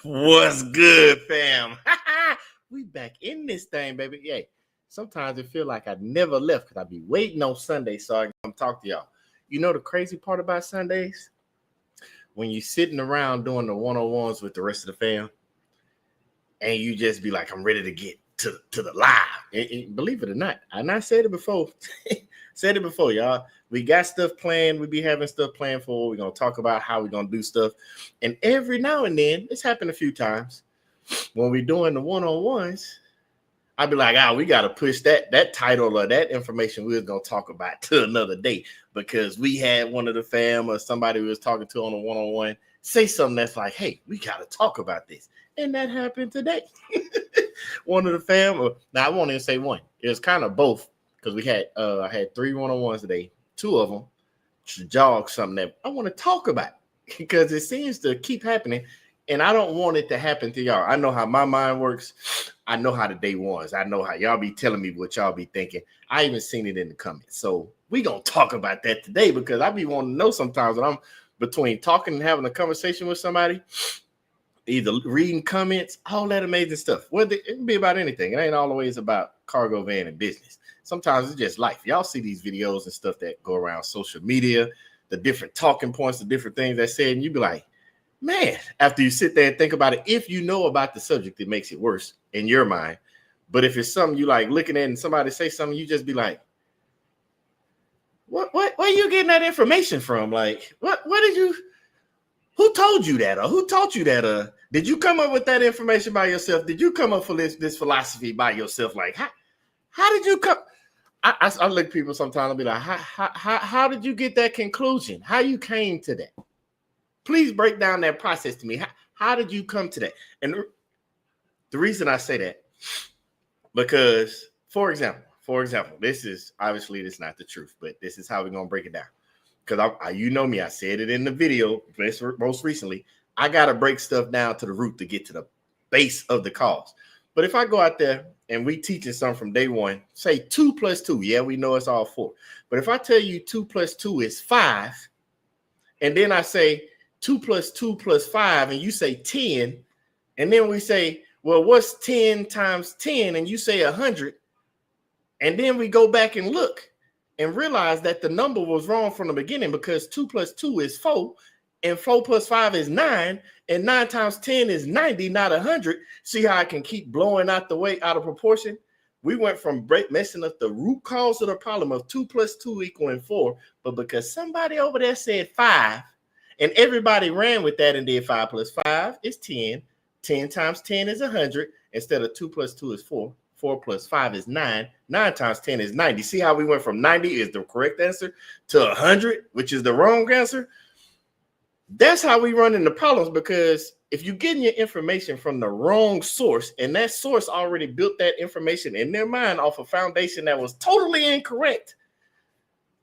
What's good, fam? We back in this thing, baby. Yeah. Sometimes it feel like I never left because I be waiting on Sunday so I can come talk to y'all. You know the crazy part about Sundays? When you sitting around doing the one-on-ones with the rest of the fam, and you just be like, I'm ready to get to the live. And believe it or not, I said it before. Said it before, y'all. We got stuff planned. We be having stuff planned for. We're going to talk about how we're going to do stuff. And every now and then, it's happened a few times, when we're doing the one-on-ones, I'd be like, we got to push that title or that information we was going to talk about to another day because we had one of the fam or somebody we was talking to on a one-on-one say something that's like, hey, we got to talk about this. And that happened today. One of the fam, now I won't even say one. It was kind of both because we had I had 3 one-on-ones today. 2 of them to jog something that I want to talk about because it seems to keep happening. And I don't want it to happen to y'all. I know how my mind works. I know how the day ones. I know how y'all be telling me what y'all be thinking. I even seen it in the comments. So we going to talk about that today because I be wanting to know sometimes when I'm between talking and having a conversation with somebody, either reading comments, all that amazing stuff. Whether it can be about anything. It ain't always about cargo van and business. Sometimes it's just life. Y'all see these videos and stuff that go around social media, the different talking points, the different things that said, and you be like, man, after you sit there and think about it, if you know about the subject, it makes it worse in your mind. But if it's something you like looking at and somebody say something, you just be like, what where you getting that information from? Like, who told you that? Or who taught you that? Did you come up with that information by yourself? Did you come up with this philosophy by yourself? Like, how did you come? I look at people sometimes and be like, how did you get that conclusion? How you came to that? Please break down that process to me. How did you come to that? And the reason I say that, because, for example, this is not the truth, but this is how we're going to break it down. Because you know me, I said it in the video most recently. I got to break stuff down to the root to get to the base of the cause. But if I go out there and we teaching something from day one, say 2 + 2. Yeah, we know it's all 4. But if I tell you 2 + 2 is 5, and then I say 2 + 2 + 5, and you say 10, and then we say, well, what's 10 times 10? And you say 100. And then we go back and look and realize that the number was wrong from the beginning because 2 + 2 is 4, and 4 + 5 is 9, and 9 times 10 is 90, not 100. See how I can keep blowing out of proportion? We went from messing up the root cause of the problem of 2 + 2 equaling 4, but because somebody over there said 5, and everybody ran with that and did 5 + 5 is 10. 10 times 10 is 100. Instead of 2 + 2 is 4. 4 + 5 is 9. 9 times 10 is 90. See how we went from 90 is the correct answer to 100, which is the wrong answer? That's how we run into problems, because if you're getting your information from the wrong source and that source already built that information in their mind off a foundation that was totally incorrect,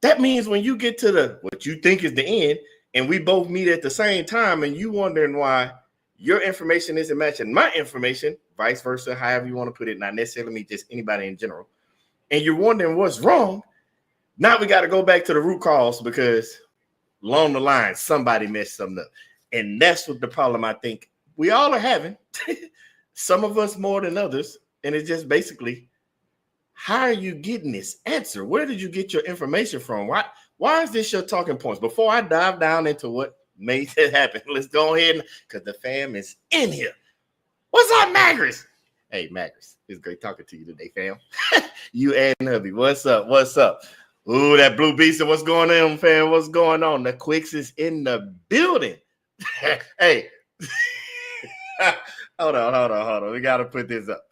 that means when you get to what you think is the end and we both meet at the same time and you wondering why your information isn't matching my information, vice versa, however you want to put it, not necessarily me, just anybody in general, and you're wondering what's wrong, now we got to go back to the root cause because along the line, somebody messed something up. And that's what the problem I think we all are having. Some of us more than others. And it's just basically, how are you getting this answer? Where did you get your information from? Why is this your talking points? Before I dive down into what made that happen, let's go ahead, because the fam is in here. What's up, Magris? Hey, Magris, it's great talking to you today, fam. You and hubby, what's up? What's up? Ooh, that Blue Beast, what's going on, fam? What's going on? The Quicks is in the building. Hey, hold on. We got to put this up.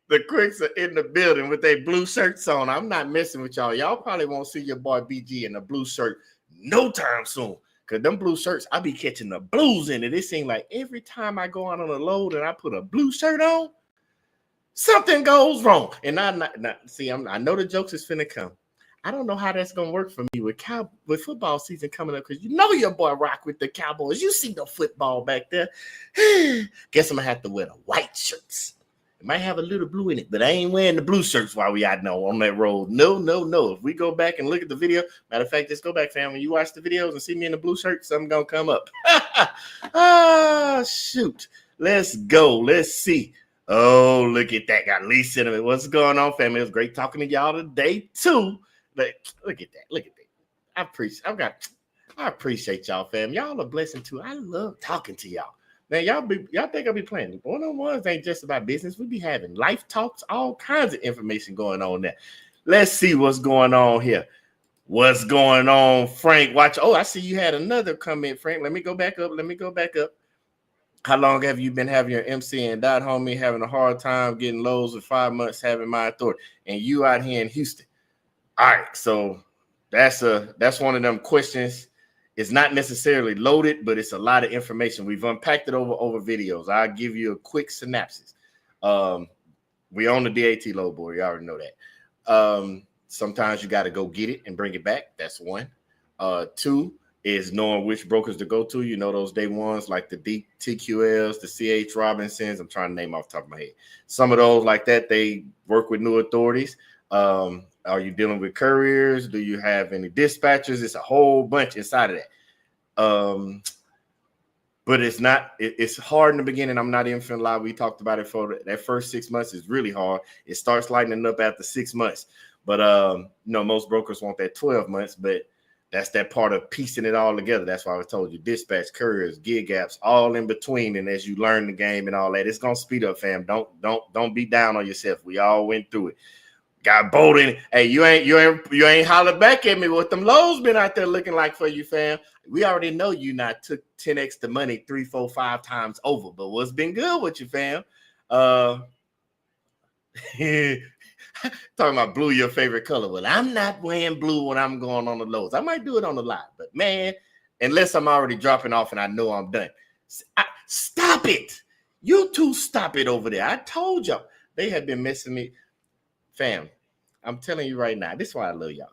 The Quicks are in the building with their blue shirts on. I'm not messing with y'all. Y'all probably won't see your boy BG in a blue shirt no time soon. Because them blue shirts, I be catching the blues in it. It seems like every time I go out on a load and I put a blue shirt on, something goes wrong. And I know the jokes is finna come. I don't know how that's gonna work for me with football season coming up, because you know your boy rock with the Cowboys. You see the football back there. Guess I'm gonna have to wear the white shirts. It might have a little blue in it, but I ain't wearing the blue shirts while we out now on that road. No. If we go back and look at the video, matter of fact, just go back, fam. When you watch the videos and see me in the blue shirt, something gonna come up. Shoot. Let's go. Let's see. Oh, look at that. Got Lee Cinnamon. What's going on, family? It was great talking to y'all today, too. Look at that. Look at that. I appreciate y'all, fam. Y'all a blessing, too. I love talking to y'all. Man, y'all think I'll be playing. One-on-ones ain't just about business. We be having life talks, all kinds of information going on there. Let's see what's going on here. What's going on, Frank? Watch. Oh, I see you had another comment, Frank. Let me go back up. How long have you been having your MC and that homie having a hard time getting lows with 5 months having my authority? And you out here in Houston. All right, so that's one of them questions. It's not necessarily loaded, but it's a lot of information. We've unpacked it over videos. I'll give you a quick synopsis. We own the DAT load board. You already know that. Sometimes you got to go get it and bring it back. That's one. Two is knowing which brokers to go to. You know those day ones like the TQLs, the CH Robinsons. I'm trying to name off the top of my head. Some of those like that, they work with new authorities. Are you dealing with couriers? Do you have any dispatchers? It's a whole bunch inside of that. But it's hard in the beginning. I'm not even finna lie. We talked about it for that first 6 months is really hard. It starts lightening up after 6 months. But most brokers want that 12 months, but that's that part of piecing it all together. That's why I told you dispatch, couriers, gig apps, all in between. And as you learn the game and all that, it's gonna speed up, fam. Don't be down on yourself. We all went through it. Got bold in it. Hey, you ain't hollered back at me what them lows been out there looking like for you, fam. We already know you not took 10x the money 3, 4, 5 times over, but what's been good with you, fam? Talking about blue, your favorite color. Well, I'm not wearing blue when I'm going on the lows. I might do it on the live, but man, unless I'm already dropping off and I know I'm done. Stop it. You two stop it over there. I told y'all. They have been messing me. Fam, I'm telling you right now, this is why I love y'all.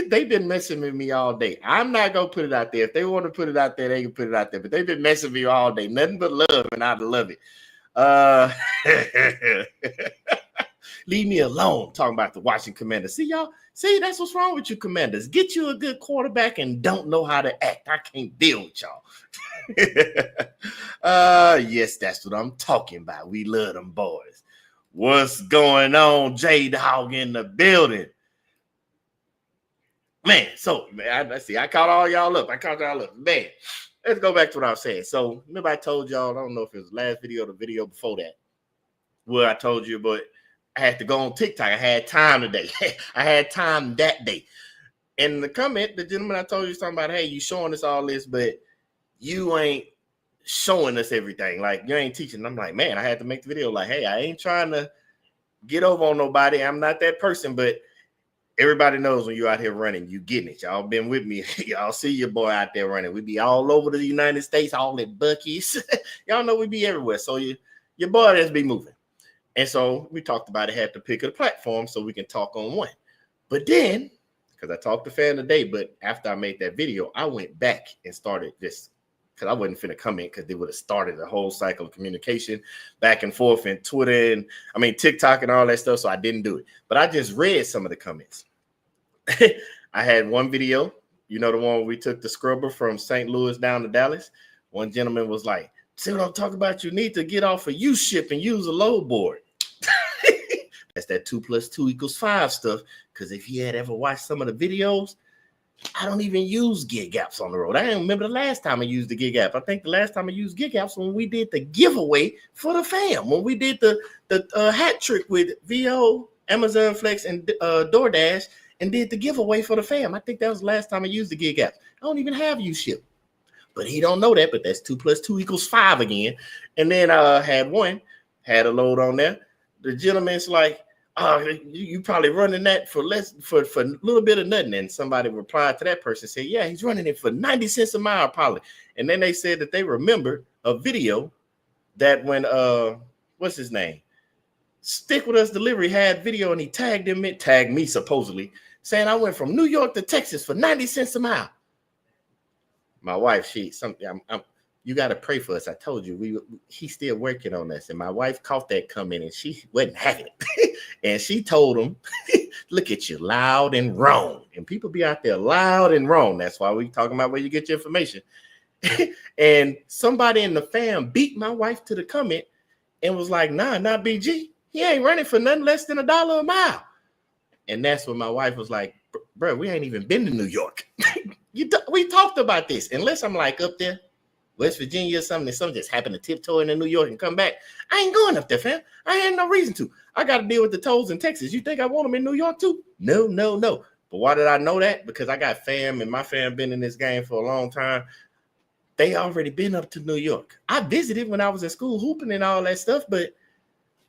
They've been messing with me all day. I'm not going to put it out there. If they want to put it out there, they can put it out there. But they've been messing with me all day. Nothing but love, and I love it. Leave me alone talking about the Washington Commanders. See, y'all? See, that's what's wrong with you Commanders. Get you a good quarterback and don't know how to act. I can't deal with y'all. Yes, that's what I'm talking about. We love them boys. What's going on, J-Dog in the building? Man, so let's see. I caught all y'all up. Man, let's go back to what I was saying. So remember I told y'all, I don't know if it was the last video or the video before that, where I told you, but I had to go on TikTok. I had time today. I had time that day. In the comment, the gentleman I told you something about, hey, you showing us all this, but you ain't showing us everything. Like, you ain't teaching. I'm like, man, I had to make the video like, hey, I ain't trying to get over on nobody. I'm not that person, but everybody knows when you're out here running, you getting it. Y'all been with me. Y'all see your boy out there running. We be all over the United States, all at Buc-ee's. Y'all know we be everywhere. So your boy just be moving. And so we talked about it, had to pick a platform so we can talk on one. But then, because I talked to fan today, but after I made that video, I went back and started this, because I wasn't finna come in because they would have started a whole cycle of communication back and forth and Twitter and TikTok and all that stuff. So I didn't do it. But I just read some of the comments. I had one video, you know, the one where we took the scrubber from St. Louis down to Dallas. One gentleman was like, see what I'm talking about? You need to get off of U-ship and use a load board. That's that 2 + 2 = 5 stuff. Because if you had ever watched some of the videos, I don't even use gig apps on the road. I don't remember the last time I used the gig app. I think the last time I used gig apps when we did the giveaway for the fam. When we did the hat trick with VO, Amazon Flex, and DoorDash, and did the giveaway for the fam. I think that was the last time I used the gig apps. I don't even have U-ship. But he don't know that, but that's 2 + 2 = 5 again. And then I had a load on there. The gentleman's like, oh, you probably running that for a little bit of nothing. And somebody replied to that person, said, yeah, he's running it for 90 cents a mile probably. And then they said that they remembered a video that when what's his name? Stick With Us Delivery had video, and he tagged me supposedly, saying I went from New York to Texas for 90 cents a mile. My wife, you got to pray for us. I told you, he's still working on this. And my wife caught that coming, and she wasn't having it. And she told him, look at you, loud and wrong. And people be out there loud and wrong. That's why we talking about where you get your information. And somebody in the fam beat my wife to the comment and was like, nah, not BG. He ain't running for nothing less than $1 a mile. And that's when my wife was like, bro, we ain't even been to New York. We talked about this. Unless I'm like up there, West Virginia or something, and something just happened to tiptoe into New York and come back. I ain't going up there, fam. I ain't no reason to. I got to deal with the tolls in Texas. You think I want them in New York too? No. But why did I know that? Because I got fam, and my fam been in this game for a long time. They already been up to New York. I visited when I was in school hooping and all that stuff, but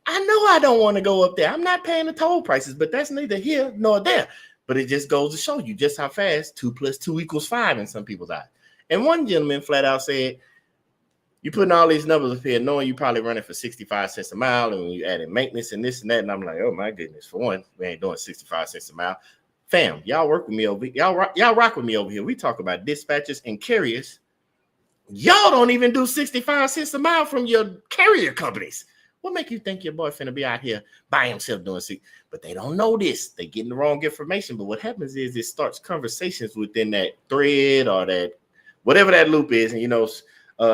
I know I don't want to go up there. I'm not paying the toll prices, but that's neither here nor there. But it just goes to show you just how fast 2 + 2 = 5 in some people's eyes. And one gentleman flat out said, you putting all these numbers up here, knowing you probably running for 65 cents a mile, and when you added maintenance and this and that, and I'm like, oh my goodness, for one, we ain't doing 65 cents a mile. Fam, y'all work with me over here. Y'all rock with me over here. We talk about dispatchers and carriers. Y'all don't even do 65 cents a mile from your carrier companies. What make you think your boy finna be out here by himself doing it? But they don't know this. They getting the wrong information. But what happens is it starts conversations within that thread or that whatever that loop is. And you know,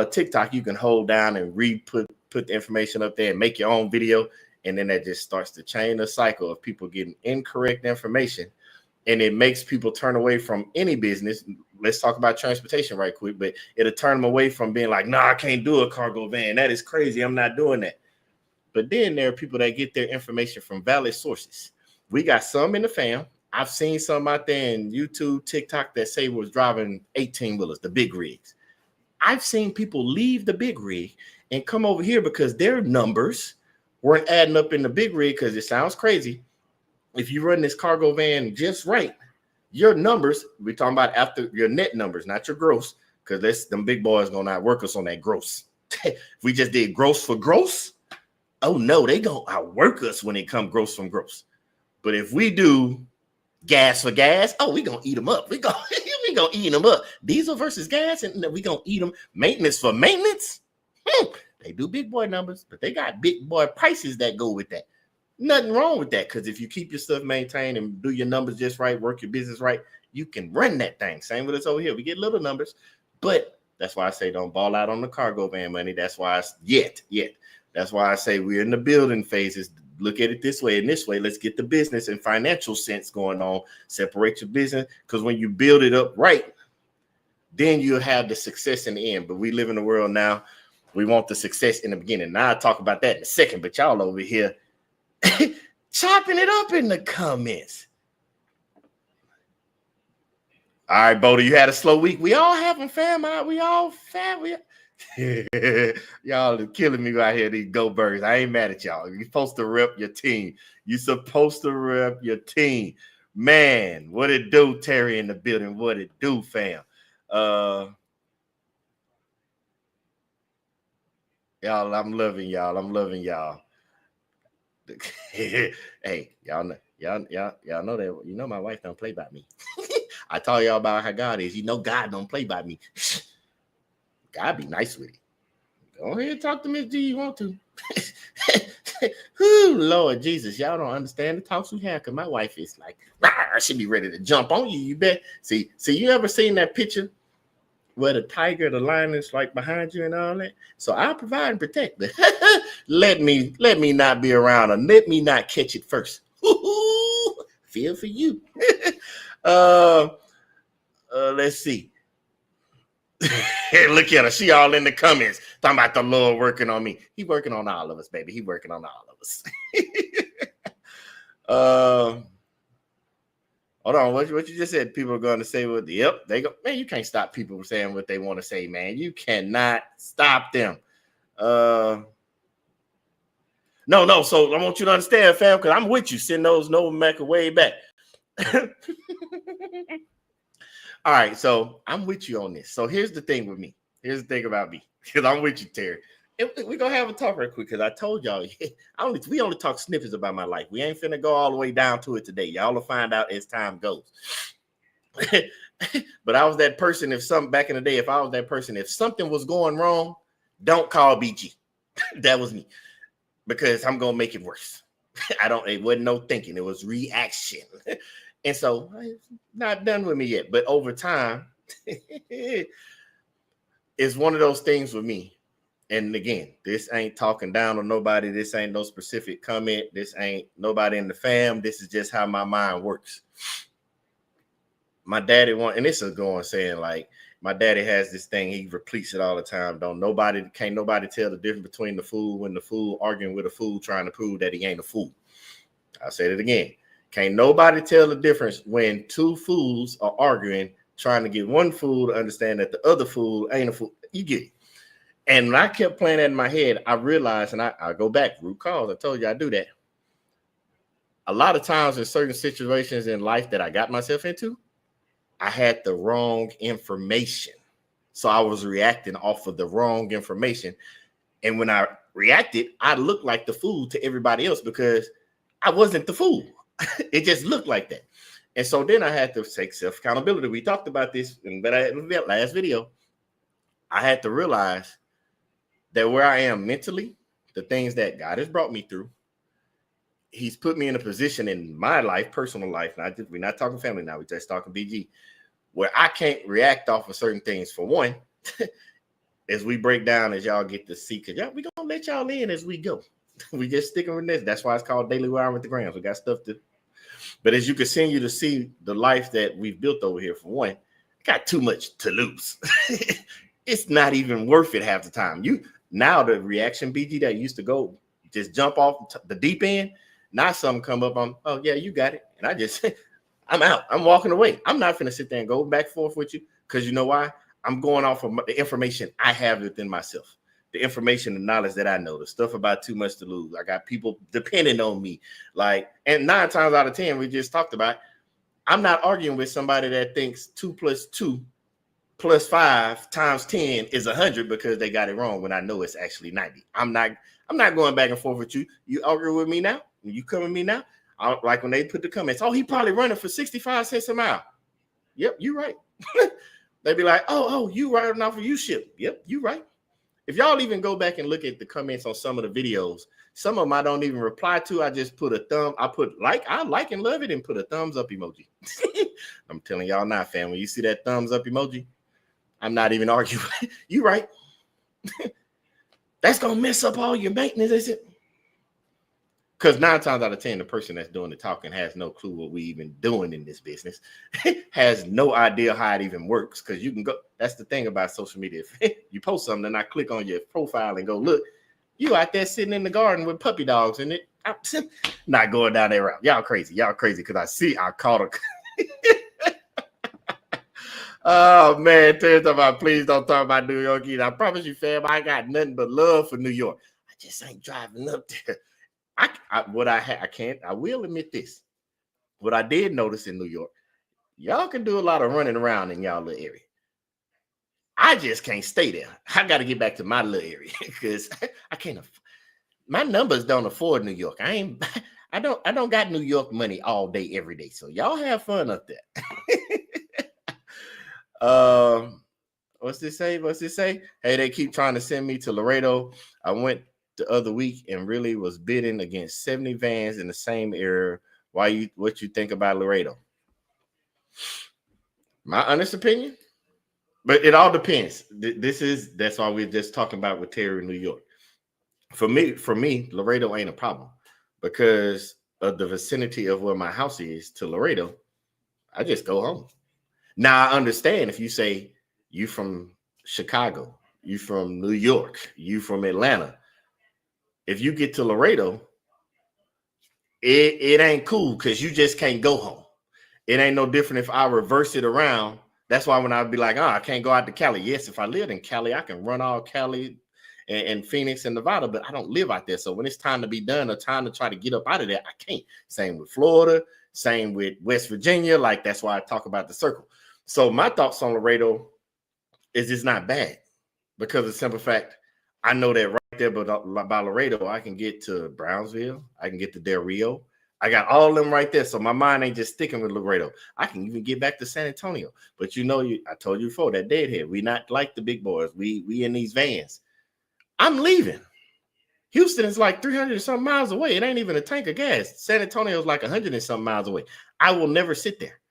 TikTok, you can hold down and put the information up there and make your own video. And then that just starts to chain a cycle of people getting incorrect information. And it makes people turn away from any business. Let's talk about transportation right quick, but it'll turn them away from being like, nah, I can't do a cargo van. That is crazy. I'm not doing that. But then there are people that get their information from valid sources. We got some in the fam. I've seen some out there in YouTube, TikTok that say was driving 18-wheelers, the big rigs. I've seen people leave the big rig and come over here because their numbers weren't adding up in the big rig, because it sounds crazy. If you run this cargo van just right, your numbers, we're talking about after your net numbers, not your gross, because them big boys gonna outwork us on that gross. If we just did gross for gross, oh no, they gonna outwork us when it come gross from gross. But if we do gas for gas, oh, we gonna eat them up. We gonna eat them up. Diesel versus gas, and we gonna eat them. Maintenance for maintenance. They do big boy numbers, but they got big boy prices that go with that. Nothing wrong with that, because if you keep your stuff maintained and do your numbers just right, work your business right, you can run that thing. Same with us over here. We get little numbers, but that's why I say don't ball out on the cargo van money. That's why That's why I say we're in the building phases. Look at it this way and this way. Let's get the business and financial sense going on. Separate your business, because when you build it up right, then you'll have the success in the end. But we live in a world now, we want the success in the beginning. Now I'll talk about that in a second, but y'all over here chopping it up in the comments. All right, Boda, you had a slow week. We all have them, fam. We all fam. Y'all are killing me right here, these Go Birds. I ain't mad at y'all. You're supposed to rep your team. You're supposed to rep your team. Man, what it do, Terry in the building? What it do, fam? Y'all, I'm loving y'all. Hey, y'all know that. You know my wife don't play by me. I told y'all about how God is. You know God don't play by me. God be nice with it. Go ahead and talk to Miss G. You want to. Ooh, Lord Jesus, y'all don't understand the talks we have, because my wife is like, I should be ready to jump on you. You bet. See, you ever seen that picture where the tiger, the lion is like behind you and all that? So I'll provide and protect, but let me not be around, or let me not catch it first. Feel for you. Let's see. Look at her. She all in the comments talking about the Lord working on me. He working on all of us, baby. He working on all of us. Hold on. What you just said? People are going to say what? Yep, they go. Man, you can't stop people from saying what they want to say, man. You cannot stop them. No. So I want you to understand, fam, because I'm with you. Send those no Mac way back. All right, so I'm with you on this. So here's the thing with me. Here's the thing about me, because I'm with you, Terry. We're going to have a talk right quick, because I told y'all, we only talk snippets about my life. We ain't finna go all the way down to it today. Y'all will find out as time goes. But I was that person, back in the day, if something was going wrong, don't call BG. That was me, because I'm going to make it worse. It wasn't no thinking. It was reaction. And so it's not done with me yet. But over time, it's one of those things with me. And again, this ain't talking down on nobody. This ain't no specific comment. This ain't nobody in the fam. This is just how my mind works. My daddy and this is going saying like, my daddy has this thing. He repeats it all the time. Can't nobody tell the difference between the fool when the fool arguing with a fool trying to prove that he ain't a fool. I'll say it again. Can't nobody tell the difference when two fools are arguing, trying to get one fool to understand that the other fool ain't a fool. You get it. And when I kept playing that in my head, I realized, and I go back, root cause. I told you I do that. A lot of times in certain situations in life that I got myself into, I had the wrong information. So I was reacting off of the wrong information. And when I reacted, I looked like the fool to everybody else because I wasn't the fool. It just looked like that. And so then I had to take self-accountability. We talked about this in the last video. I had to realize that where I am mentally, the things that God has brought me through, he's put me in a position in my life, personal life. We're not talking family now. We're just talking BG, where I can't react off of certain things. For one, as we break down, as y'all get to see, because we're going to let y'all in as we go. We just sticking with this. That's why it's called Daily Wire with the Grams. We got stuff to. But as you continue to see the life that we've built over here, for one, I got too much to lose. It's not even worth it half the time. Now the reaction BG that used to go just jump off the deep end. Now something come up on, oh yeah, you got it. And I just, I'm out. I'm walking away. I'm not finna sit there and go back and forth with you. Because you know why? I'm going off of the information I have within myself. The information, the knowledge that I know, the stuff about too much to lose. I got people depending on me. And 9 times out of 10, we just talked about, I'm not arguing with somebody that thinks 2 + 2 + 5 × 10 is 100 because they got it wrong when I know it's actually 90. I'm not going back and forth with you. You argue with me now? You come with me now? Like when they put the comments, oh, he probably running for 65 cents a mile. Yep, you're right. They be like, oh, you riding off of you ship. Yep, you're right. If y'all even go back and look at the comments on some of the videos, some of them I don't even reply to. I just put I like and love it and put a thumbs up emoji. I'm telling y'all now, fam, when you see that thumbs up emoji, I'm not even arguing. You right. That's going to mess up all your maintenance, is it? Because 9 times out of 10, the person that's doing the talking has no clue what we even doing in this business, has no idea how it even works. Because you can go, that's the thing about social media. If you post something and I click on your profile and go, look, you out there sitting in the garden with puppy dogs in it. I'm not going down that route. Y'all crazy because I caught a. Oh man, Terrence, about please don't talk about New York either. I promise you, fam, I got nothing but love for New York. I just ain't driving up there. I will admit this. What I did notice in New York, y'all can do a lot of running around in y'all little area. I just can't stay there. I got to get back to my little area because I can't. My numbers don't afford New York. I don't got New York money all day, every day. So y'all have fun up there. What's this say? Hey, they keep trying to send me to Laredo. I went the other week and really was bidding against 70 vans in the same area. What you think about Laredo? My honest opinion, but it all depends. That's why we're just talking about with Terry in New York. For me, Laredo ain't a problem because of the vicinity of where my house is to Laredo. I just go home. Now I understand if you say you from Chicago, you from New York, you from Atlanta. If you get to Laredo, it ain't cool because you just can't go home. It ain't no different if I reverse it around. That's why when I'd be like, I can't go out to Cali. Yes, if I lived in Cali, I can run all Cali and Phoenix and Nevada, but I don't live out there. So when it's time to be done or time to try to get up out of there, I can't. Same with Florida, same with West Virginia. Like that's why I talk about the circle. So my thoughts on Laredo is it's not bad because of the simple fact I know that right there, but by Laredo, I can get to Brownsville. I can get to Del Rio. I got all of them right there. So my mind ain't just sticking with Laredo. I can even get back to San Antonio. But I told you before, that deadhead. We not like the big boys. We in these vans. I'm leaving. Houston is like 300 and some miles away. It ain't even a tank of gas. San Antonio is like 100 and some miles away. I will never sit there.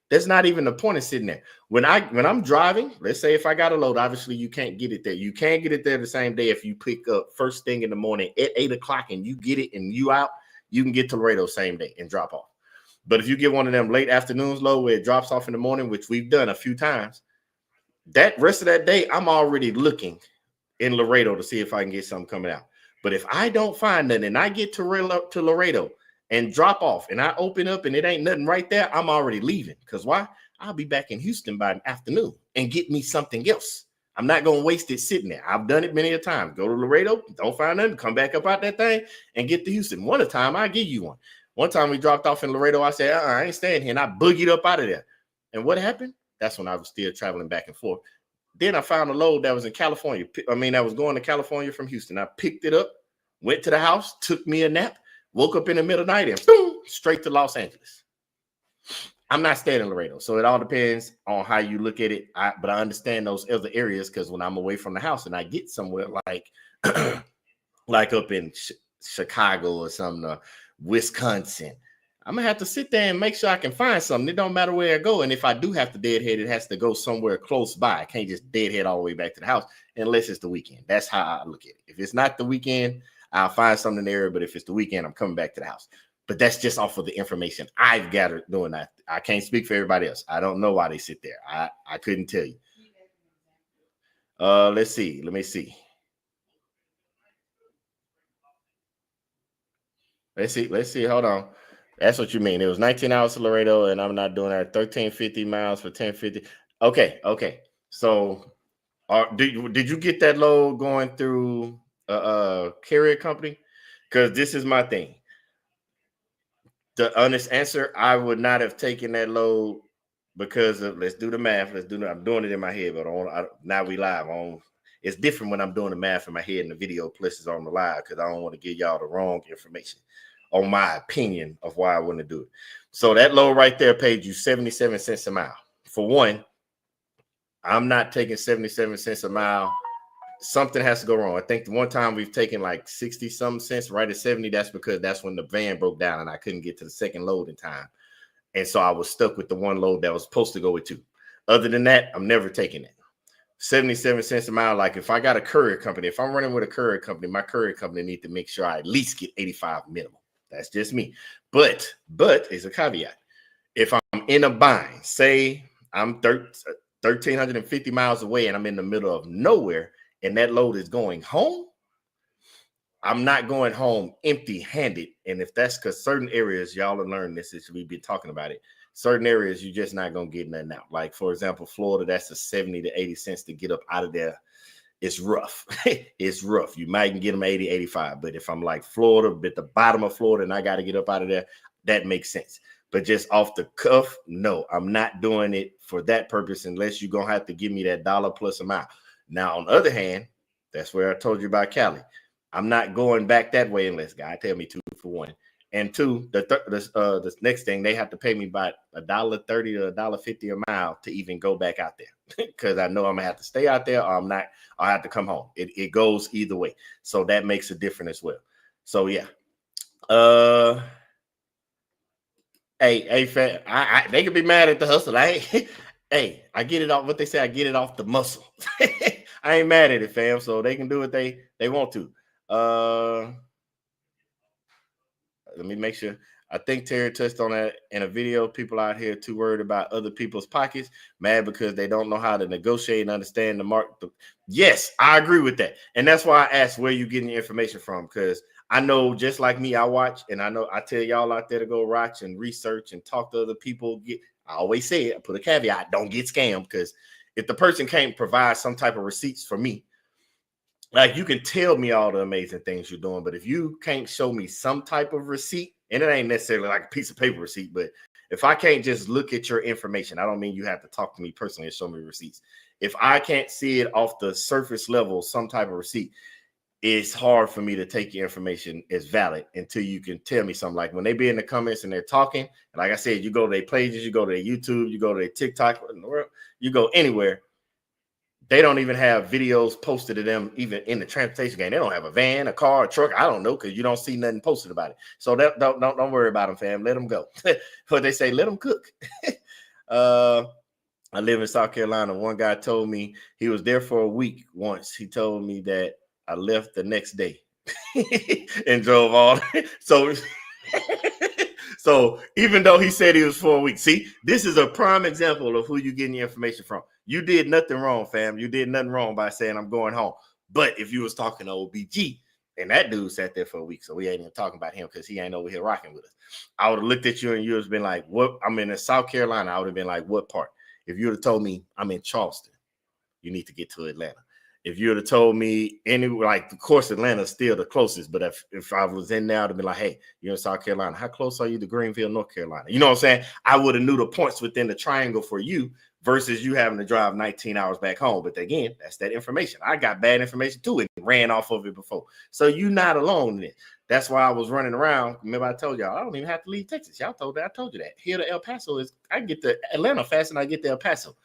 There's not even the point of sitting there. When I'm driving, let's say if I got a load, obviously you can't get it there. You can't get it there the same day if you pick up first thing in the morning at 8 o'clock and you get it and you out, you can get to Laredo same day and drop off. But if you get one of them late afternoons load where it drops off in the morning, which we've done a few times, that rest of that day, I'm already looking in Laredo to see if I can get something coming out. But if I don't find nothing and I get to Laredo and drop off and I open up and it ain't nothing right there, I'm already leaving. Because why? I'll be back in Houston by the afternoon and get me something else. I'm not going to waste it sitting there. I've done it many a time. Go to Laredo, don't find nothing, come back up out that thing and get to Houston. One at a time, I give you one. One time we dropped off in Laredo, I said, I ain't staying here. And I boogied up out of there. And what happened? That's when I was still traveling back and forth. Then I found a load that was in California. That was going to California from Houston. I picked it up, went to the house, took me a nap, woke up in the middle of the night and boom, straight to Los Angeles. I'm not staying in Laredo. So it all depends on how you look at it. But I understand those other areas because when I'm away from the house and I get somewhere like up in Chicago or something, Wisconsin, I'm going to have to sit there and make sure I can find something. It don't matter where I go. And if I do have to deadhead, it has to go somewhere close by. I can't just deadhead all the way back to the house unless it's the weekend. That's how I look at it. If it's not the weekend, I'll find something in the area. But if it's the weekend, I'm coming back to the house. But that's just off of the information I've gathered doing that. I can't speak for everybody else. I don't know why they sit there. I couldn't tell you. Let's see. Let me see. Let's see. Hold on. That's what you mean. It was 19 hours to Laredo, and I'm not doing that. 1350 miles for 1050. Okay. So, did you get that load going through a carrier company? Because this is my thing. The honest answer, I would not have taken that load because of, let's do the math. I'm doing it in my head, but now we live on. It's different when I'm doing the math in my head and the video plus is on the live because I don't want to give y'all the wrong information on my opinion of why I wouldn't do it. So that load right there paid you 77 cents a mile. For one, I'm not taking 77 cents a mile. Something has to go wrong. I think the one time we've taken like 60 some cents right at 70. That's because that's when the van broke down and I couldn't get to the second load in time. And so I was stuck with the one load that was supposed to go with two. Other than that, I'm never taking it. 77 cents a mile. Like if I got a courier company, if I'm running with a courier company, my courier company need to make sure I at least get 85 minimum. That's just me. But is a caveat. If I'm in a bind, say I'm 1,350 miles away and I'm in the middle of nowhere, and that load is going home, I'm not going home empty-handed. And if that's because certain areas, y'all have learned this, as we've been talking about it, certain areas you're just not going to get nothing out. Like, for example, Florida, that's a 70 to 80 cents to get up out of there. It's rough. It's rough. You might can get them 80, 85. But if I'm like Florida, at the bottom of Florida, and I got to get up out of there, that makes sense. But just off the cuff, no, I'm not doing it for that purpose unless you're going to have to give me that $1 plus a mile. Now, on the other hand, that's where I told you about Cali. I'm not going back that way unless God tell me to, for one. And two, the next thing, they have to pay me about $1.30 to $1.50 a mile to even go back out there because I know I'm going to have to stay out there or I'm not. I have to come home. It goes either way. So that makes a difference as well. So, yeah. Hey, fam, they can be mad at the hustle. Hey, I get it off what they say. I get it off the muscle. I ain't mad at it, fam. So they can do what they want to. Let me make sure. I think Terry touched on that in a video. People out here too worried about other people's pockets, mad because they don't know how to negotiate and understand the market. Yes, I agree with that. And that's why I asked where you getting your information from, because I know just like me, I watch, and I know I tell y'all out there to go watch and research and talk to other people. I always say it, I put a caveat, don't get scammed, because if the person can't provide some type of receipts for me, like you can tell me all the amazing things you're doing, but if you can't show me some type of receipt, and it ain't necessarily like a piece of paper receipt, but if I can't just look at your information, I don't mean you have to talk to me personally and show me receipts. If I can't see it off the surface level, some type of receipt, it's hard for me to take your information as valid until you can tell me something. Like when they be in the comments and they're talking, and like I said, you go to their pages, you go to their YouTube, you go to their TikTok, you go anywhere. They don't even have videos posted to them, even in the transportation game. They don't have a van, a car, a truck. I don't know, because you don't see nothing posted about it. So don't worry about them, fam. Let them go. But they say, let them cook. I live in South Carolina. One guy told me he was there for a week once. He told me that I left the next day and drove all. So, so even though he said he was for a week, see, this is a prime example of who you getting your information from. You did nothing wrong, fam. You did nothing wrong by saying I'm going home. But if you was talking to OBG, and that dude sat there for a week, so we ain't even talking about him because he ain't over here rocking with us. I would have looked at you and you would have been like, "What?" I'm in South Carolina. I would have been like, "What part?" If you would have told me I'm in Charleston, you need to get to Atlanta. If you would have told me of course, Atlanta's still the closest, but if I was in there, I'd have been like, "Hey, you're in South Carolina. How close are you to Greenville, North Carolina?" You know what I'm saying? I would have knew the points within the triangle for you versus you having to drive 19 hours back home. But again, that's that information. I got bad information too and ran off of it before. So you're not alone in it. That's why I was running around. Remember, I told y'all I don't even have to leave Texas. I told you that. Here to El Paso is I can get to Atlanta faster than I get to El Paso.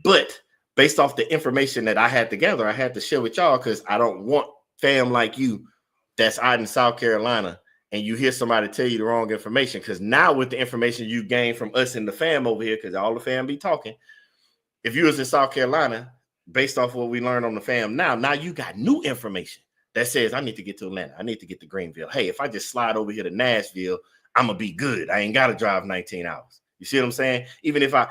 But based off the information that I had together, I had to share with y'all because I don't want fam like you that's out in South Carolina and you hear somebody tell you the wrong information. Because now with the information you gain from us and the fam over here, because all the fam be talking, if you was in South Carolina, based off what we learned on the fam now you got new information that says I need to get to Atlanta. I need to get to Greenville. Hey, if I just slide over here to Nashville, I'm going to be good. I ain't got to drive 19 hours. You see what I'm saying? Even if I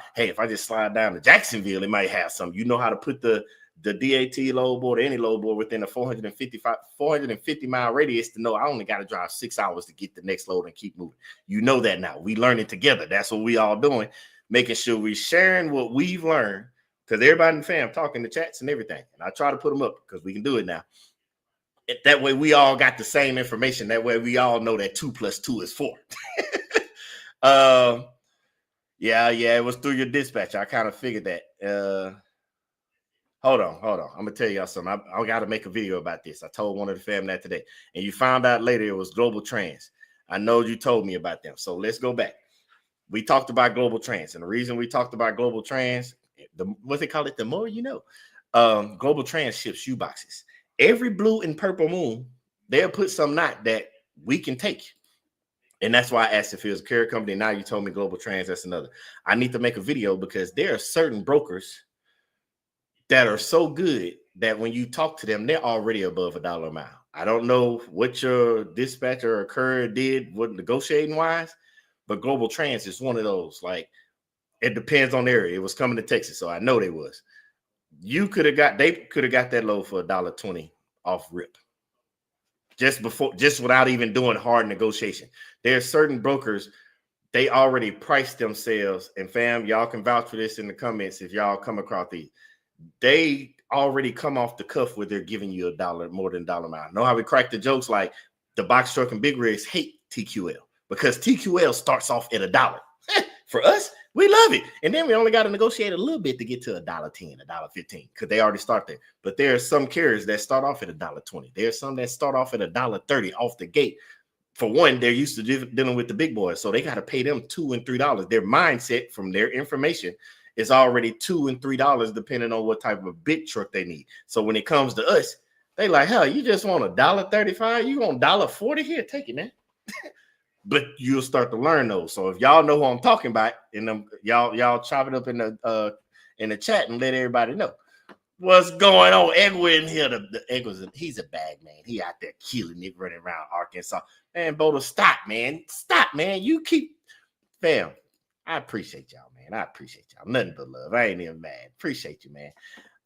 just slide down to Jacksonville, it might have some. You know how to put the DAT load board or any load board within a 450 mile radius to know I only got to drive 6 hours to get the next load and keep moving. You know that now. We learn it together. That's what we all doing, making sure we sharing what we've learned because everybody in the fam talking the chats and everything. And I try to put them up because we can do it now. That way we all got the same information. That way we all know that 2 + 2 is 4. Yeah, it was through your dispatch. I kind of figured that. Hold on. I'm gonna tell y'all something. I got to make a video about this. I told one of the fam that today, and you found out later it was Global Trans. I know you told me about them. So let's go back. We talked about Global Trans, and the reason we talked about Global Trans, what they call it, the more you know. Global Trans ships shoe boxes. Every blue and purple moon, they'll put some knot that we can take. And that's why I asked if it was a carrier company. Now you told me Global Trans, that's another. I need to make a video because there are certain brokers that are so good that when you talk to them, they're already above $1 a mile. I don't know what your dispatcher or courier did, what negotiating wise, but Global Trans is one of those. Like, it depends on the area. It was coming to Texas, so I know they was. They could have got that load for $1.20 off rip. Just without even doing hard negotiation. There are certain brokers, they already priced themselves, and fam, y'all can vouch for this in the comments if y'all come across these. They already come off the cuff where they're giving you $1 more than $1 a mile. Know how we crack the jokes like the box truck and big rigs hate TQL because TQL starts off at $1. For us, we love it. And then we only got to negotiate a little bit to get to $1.10, $1.15, because they already start there. But there are some carriers that start off at $1.20. There are some that start off at $1.30 off the gate. For one, they're used to dealing with the big boys, so they got to pay them $2 and $3. Their mindset from their information is already $2 and $3, depending on what type of big truck they need. So when it comes to us, they like, hell, you just want $1.35? You want $1.40? Here, take it, man. But you'll start to learn those. So if y'all know who I'm talking about, and y'all chop it up in the chat and let everybody know what's going on. Edward in here, the Edward's he's a bag man. He out there killing it, running around Arkansas. Man, Bodo, stop, man. You keep fam. I appreciate y'all, man. I appreciate y'all. Nothing but love. I ain't even mad. Appreciate you, man.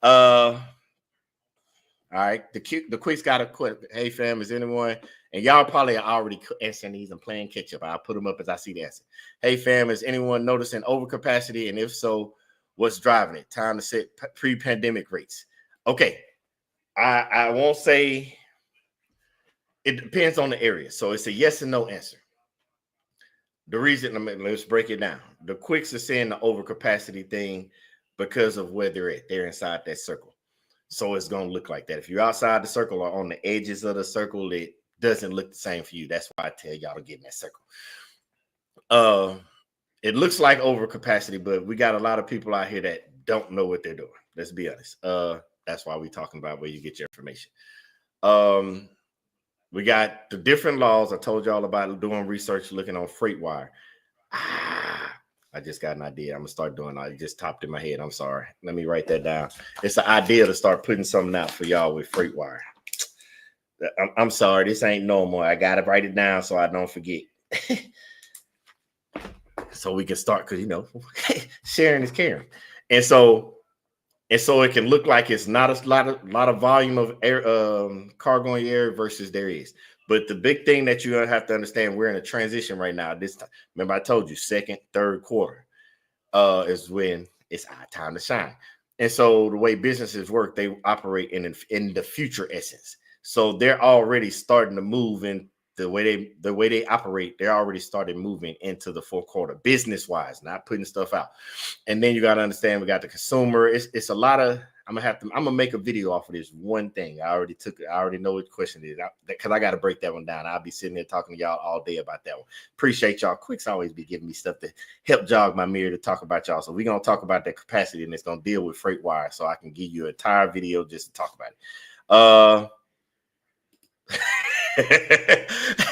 All right, the quick's got a quick. Hey, fam, is anyone? And y'all probably are already answering these and playing catch up. I'll put them up as I see the answer. Hey, fam, is anyone noticing overcapacity? And if so, what's driving it? Time to set pre-pandemic rates. Okay, I won't say. It depends on the area. So it's a yes and no answer. The reason, let's break it down. The quicks are saying the overcapacity thing because of where they're at. They're inside that circle. So it's going to look like that. If you're outside the circle or on the edges of the circle, it doesn't look the same for you. That's why I tell y'all to get in that circle. It looks like overcapacity, but we got a lot of people out here that don't know what they're doing. Let's be honest. That's why we're talking about where you get your information. We got the different laws. I told y'all about doing research, looking on FreightWire. I just got an idea. I'm gonna start doing it. It just popped in my head. I'm sorry. Let me write that down. It's an idea to start putting something out for y'all with FreightWire. I'm sorry. This ain't normal. I gotta write it down so I don't forget. So we can start, because sharing is caring. And so it can look like it's not a lot of volume of air cargo in the air versus there is. But the big thing that you have to understand, we're in a transition right now. This time, remember I told you, second, third quarter is when it's our time to shine. And so the way businesses work, they operate in the future essence. So they're already starting to move in the way they operate. They're already started moving into the fourth quarter, business wise, not putting stuff out. And then you got to understand, we got the consumer. It's a lot of. I'm gonna make a video off of this one thing. I already know what question it is, because I got to break that one down. I'll be sitting there talking to y'all all day about that one. Appreciate y'all. Quick's always be giving me stuff to help jog my mirror to talk about y'all. So we're gonna talk about that capacity, and it's gonna deal with FreightWire, so I can give you an entire video just to talk about it.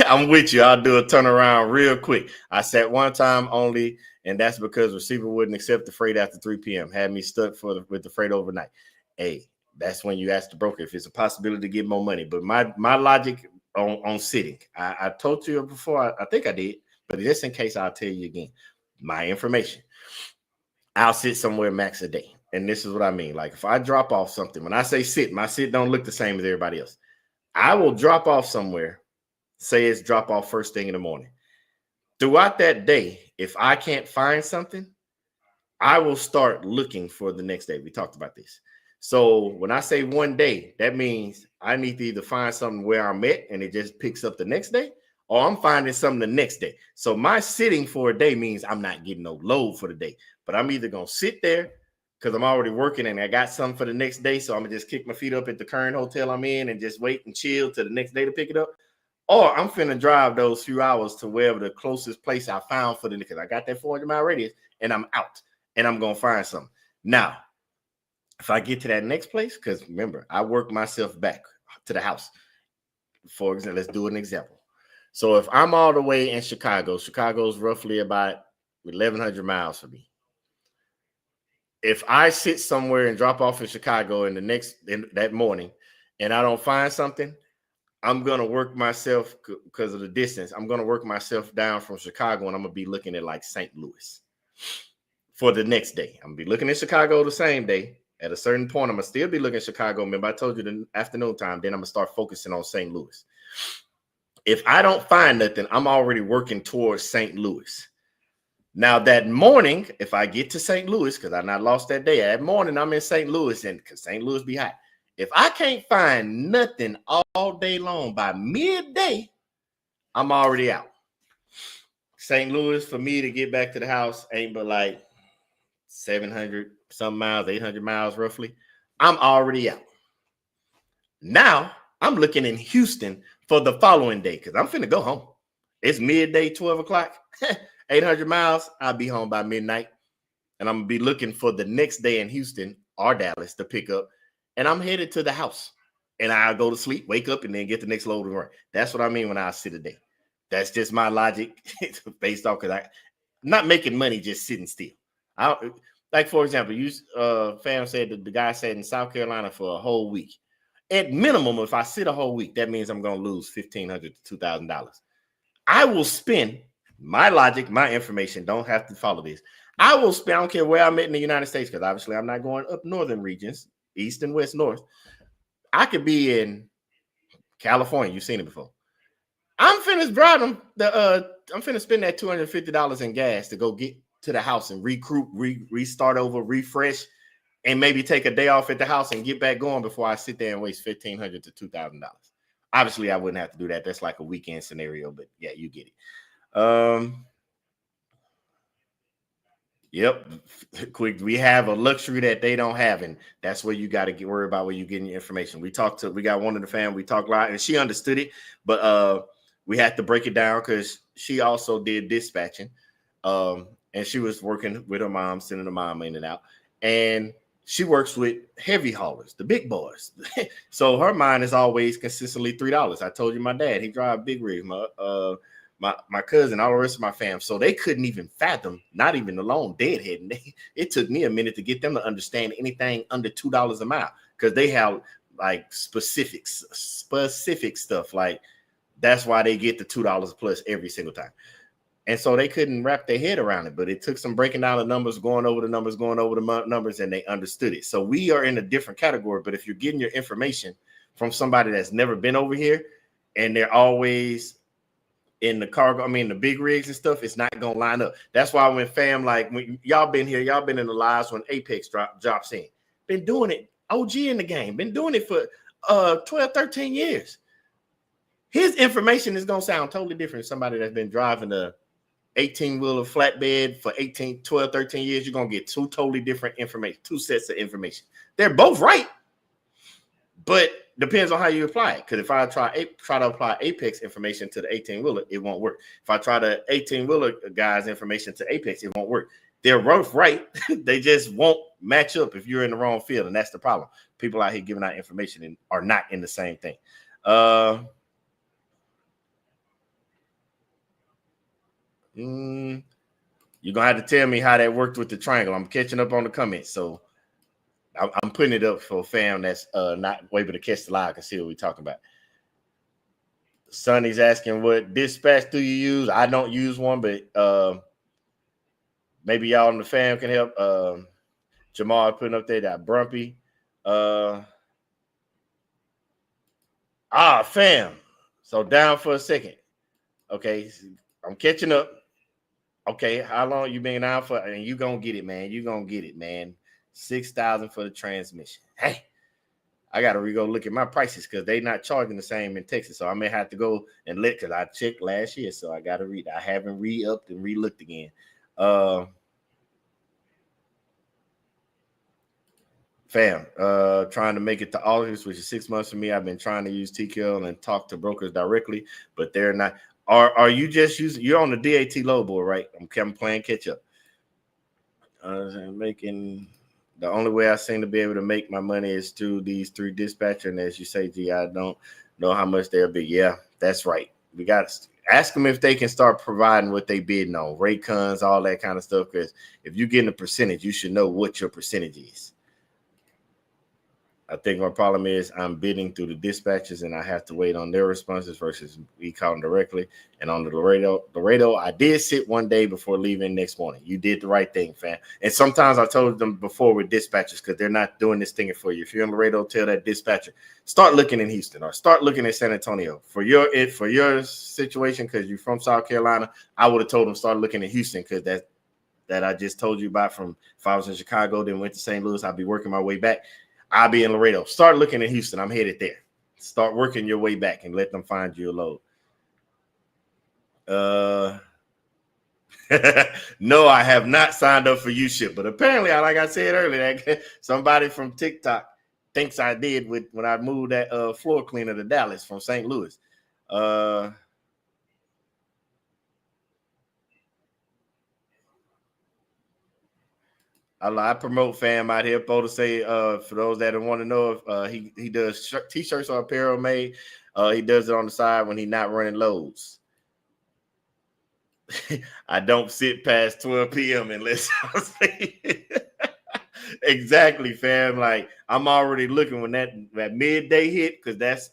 I'm with you. I'll do a turnaround real quick. I said one time only, and that's because receiver wouldn't accept the freight after 3 p.m. Had me stuck with the freight overnight. Hey, that's when you ask the broker if it's a possibility to get more money. But my logic on sitting, I told you before, I think I did, but just in case, I'll tell you again. My information. I'll sit somewhere max a day. And this is what I mean. Like if I drop off something, when I say sit, my sit don't look the same as everybody else. I will drop off somewhere, say it's drop off first thing in the morning. Throughout that day, if I can't find something, I will start looking for the next day. We talked about this. So when I say one day, that means I need to either find something where I'm at and it just picks up the next day, or I'm finding something the next day. So my sitting for a day means I'm not getting no load for the day, but I'm either going to sit there because I'm already working and I got something for the next day. So I'm going to just kick my feet up at the current hotel I'm in and just wait and chill till the next day to pick it up. Or I'm finna drive those few hours to wherever the closest place I found for the, because I got that 400-mile radius and I'm out and I'm going to find something. Now, if I get to that next place, because remember, I work myself back to the house. For example, let's do an example. So if I'm all the way in Chicago's roughly about 1,100 miles for me. If I sit somewhere and drop off in Chicago in that morning and I don't find something, I'm going to work myself, because of the distance, I'm going to work myself down from Chicago, and I'm going to be looking at like St. Louis for the next day. I'm going to be looking at Chicago the same day. At a certain point, I'm going to still be looking at Chicago. Remember, I told you the afternoon time, then I'm going to start focusing on St. Louis. If I don't find nothing, I'm already working towards St. Louis. Now, that morning, if I get to St. Louis, because I not lost that day, that morning I'm in St. Louis, and because St. Louis be hot. If I can't find nothing all day long, by midday, I'm already out. St. Louis, for me to get back to the house, ain't but like 700 some miles, 800 miles roughly. I'm already out. Now, I'm looking in Houston for the following day, because I'm finna go home. It's midday, 12 o'clock, 800 miles. I'll be home by midnight, and I'm going to be looking for the next day in Houston or Dallas to pick up. And I'm headed to the house, and I'll go to sleep, wake up, and then get the next load and run. That's what I mean when I sit a day. That's just my logic based off, because I'm not making money just sitting still. Like, for example, fam said that the guy said in South Carolina for a whole week. At minimum, if I sit a whole week, that means I'm going to lose $1,500 to $2,000. I will spend, my logic, my information, don't have to follow this. I will spend, I don't care where I'm at in the United States, because obviously I'm not going up northern regions. East and west, north. I could be in California. You've seen it before. I'm finna drive them. I'm finna spend that $250 in gas to go get to the house and recruit, restart over, refresh, and maybe take a day off at the house and get back going before I sit there and waste $1,500 to $2,000. Obviously, I wouldn't have to do that. That's like a weekend scenario, but yeah, you get it. Yep. Quick. We have a luxury that they don't have, and that's where you got to get worried about where you're getting your information. We got one of the fam, we talked live, and she understood it, but we had to break it down because she also did dispatching. And she was working with her mom, sending her mom in and out. And she works with heavy haulers, the big boys. So her mind is always consistently $3. I told you my dad, he drive big rigs. My my cousin, all the rest of my fam. So they couldn't even fathom, not even alone deadheading. It took me a minute to get them to understand anything under $2 a mile, because they have like specific stuff. Like that's why they get the $2 plus every single time. And so they couldn't wrap their head around it, but it took some breaking down the numbers, going over the numbers, and they understood it. So we are in a different category. But if you're getting your information from somebody that's never been over here and they're always in the cargo, I mean, the big rigs and stuff, it's not going to line up. That's why when fam, like when y'all been here, y'all been in the lives when Apex drops in. Been doing it, OG in the game, been doing it for 12, 13 years. His information is going to sound totally different. Somebody that's been driving a 18-wheeler flatbed for 12, 13 years, you're going to get two totally different information, two sets of information. They're both right, but depends on how you apply it. Because if I try to apply Apex information to the 18-wheeler, it won't work. If I try the 18-wheeler guys' information to Apex, it won't work. They're both right. They just won't match up if you're in the wrong field, and that's the problem. People out here giving out information and are not in the same thing. You're gonna have to tell me how that worked with the triangle. I'm catching up on the comments, so I'm putting it up for fam that's not able to catch the live and see what we're talking about. Sonny's asking, what dispatch do you use? I don't use one, but maybe y'all in the fam can help. Jamal putting up there that Brumpy. Fam. So down for a second. Okay, I'm catching up. Okay, how long you been out for? And you gonna get it, man. You gonna get it, man. $6,000 for the transmission. Hey, I gotta go look at my prices because they not charging the same in Texas. So I may have to go and look, because I checked last year. So I gotta read. I haven't re-upped and re-looked again. Fam, trying to make it to August, which is 6 months for me. I've been trying to use TQL and talk to brokers directly, but they're not. Are you just using? You're on the DAT low board, right? I'm playing catch up. Making the only way I seem to be able to make my money is through these 3 dispatchers. And as you say, G, I don't know how much they'll be. Yeah, that's right. We got to ask them if they can start providing what they bidding on, rate cons, all that kind of stuff. Because if you're getting a percentage, you should know what your percentage is. I think my problem is I'm bidding through the dispatches and I have to wait on their responses versus we call them directly. And on the Laredo, I did sit one day before leaving next morning. You did the right thing, fam. And sometimes I told them before with dispatchers, because they're not doing this thing for you. If you're in Laredo, tell that dispatcher, start looking in Houston or start looking at San Antonio. For your situation, because you're from South Carolina, I would have told them start looking at Houston, because that I just told you about. From if I was in Chicago, then went to St. Louis, I'd be working my way back. I'll be in Laredo. Start looking at Houston. I'm headed there. Start working your way back and let them find you a load. No, I have not signed up for U-Ship, but apparently, like I said earlier, somebody from TikTok thinks I did when I moved that floor cleaner to Dallas from St. Louis. I promote fam out here. Bo to say, for those that want to know, if he does t-shirts or apparel made, he does it on the side when he's not running loads. I don't sit past 12 p.m. unless I'm sleeping. Exactly, fam. Like I'm already looking when that midday hit, because that's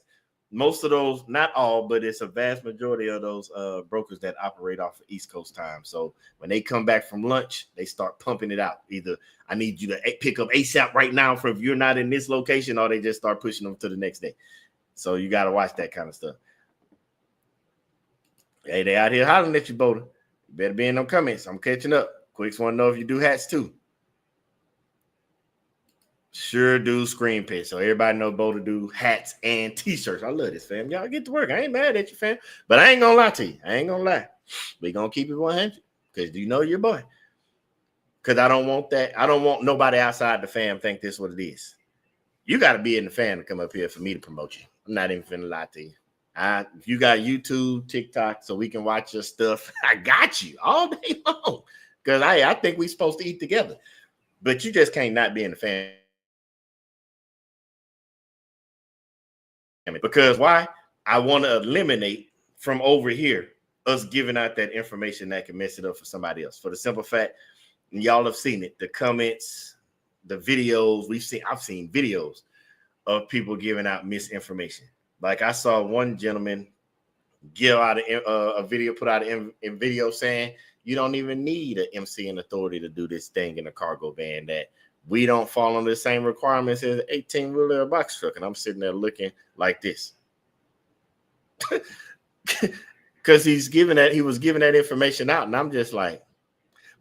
most of those, not all, but it's a vast majority of those brokers that operate off of East Coast time. So when they come back from lunch, they start pumping it out. Either I need you to pick up ASAP right now for if you're not in this location, or they just start pushing them to the next day. So you got to watch that kind of stuff. Hey, they out here hollering at you, Boda. You better be in them comments. I'm catching up. Quicks want to know if you do hats too. Sure do screen pit. So everybody know Boda do hats and t-shirts. I love this, fam. Y'all get to work. I ain't mad at you, fam. But I ain't gonna lie to you. I ain't gonna lie. We gonna keep it 100 because you know your boy. Because I don't want that. I don't want nobody outside the fam think this what it is. You got to be in the fam to come up here for me to promote you. I'm not even finna lie to you. If you got YouTube, TikTok, so we can watch your stuff, I got you all day long. Because I think we supposed to eat together. But you just can't not be in the fam. Because why? I want to eliminate from over here us giving out that information that can mess it up for somebody else. For the simple fact, and y'all have seen it, the comments, the videos I've seen videos of people giving out misinformation. Like I saw one gentleman give out a video, put out a video saying you don't even need an MC and authority to do this thing in a cargo van, that we don't fall under the same requirements as an 18-wheeler box truck. And I'm sitting there looking like this. Because he was giving that information out, and I'm just like,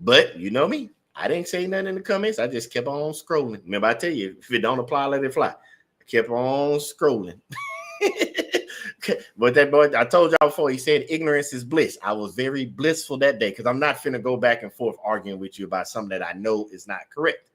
but you know me, I didn't say nothing in the comments. I just kept on scrolling. Remember, I tell you, if it don't apply, let it fly. I kept on scrolling. But that boy, I told y'all before, he said ignorance is bliss. I was very blissful that day, because I'm not finna go back and forth arguing with you about something that I know is not correct.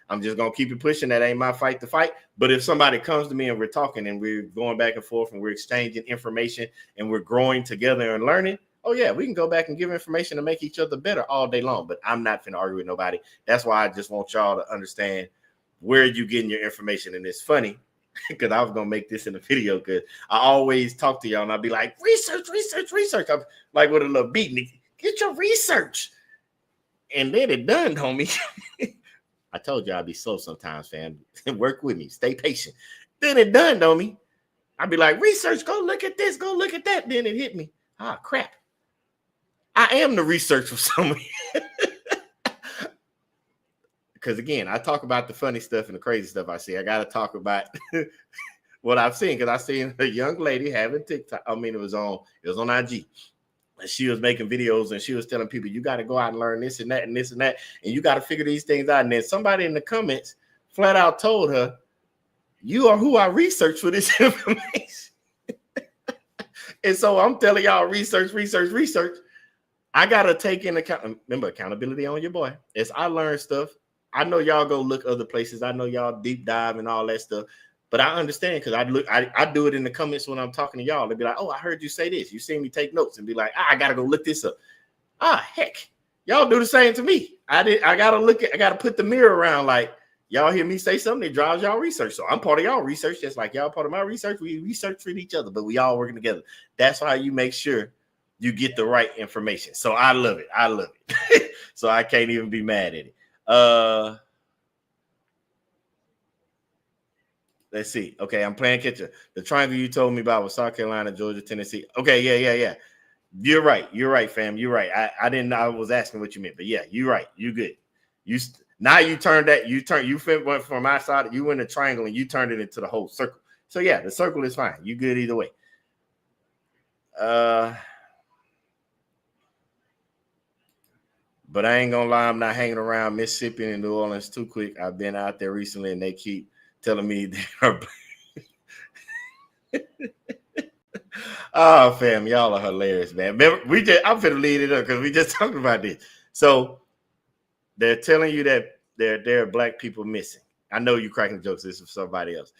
I'm just gonna keep it pushing. That ain't my fight to fight. But if somebody comes to me and we're talking and we're going back and forth and we're exchanging information and we're growing together and learning, oh yeah, we can go back and give information to make each other better all day long. But I'm not finna argue with nobody. That's why I just want y'all to understand where you getting your information. And it's funny, because I was gonna make this in a video, because I always talk to y'all and I'll be like, research. I'm like with a little beat, get your research. And then it dawned on me. I told you I'd be slow sometimes, fam. Work with me. Stay patient. Then it dawned on me. I'd be like, research, go look at this, go look at that. Then it hit me. Ah, crap. I am the research for somebody. Because again, I talk about the funny stuff and the crazy stuff I see. I got to talk about what I've seen, because I seen a young lady having TikTok. I mean, it was on IG. And she was making videos and she was telling people, you got to go out and learn this and that and this and that. And you got to figure these things out. And then somebody in the comments flat out told her, you are who I researched for this information. And so I'm telling y'all, research. I got to take in account. Remember, accountability on your boy. As I learn stuff, I know y'all go look other places. I know y'all deep dive and all that stuff. But I understand, because I do it in the comments when I'm talking to y'all. They'll be like, oh, I heard you say this. You see me take notes and be like, I got to go look this up. Heck, y'all do the same to me. I got to put the mirror around, like, y'all hear me say something, it drives y'all research. So I'm part of y'all research, just like y'all part of my research. We research for each other, but we all working together. That's how you make sure you get the right information. So I love it. So I can't even be mad at it. Let's see. Okay, I'm playing catch up. The triangle you told me about was South Carolina, Georgia, Tennessee. Okay, yeah. You're right, fam. You're right. I was asking what you meant, but yeah, you're right. You good. You went from my side, you went a triangle and you turned it into the whole circle. So yeah, the circle is fine. You good either way. But I ain't gonna lie, I'm not hanging around Mississippi and New Orleans too quick. I've been out there recently and they keep telling me they are. Oh, fam, y'all are hilarious, man. I'm finna lead it up because we just talked about this. So they're telling you that there are black people missing. I know you're cracking jokes. This is somebody else.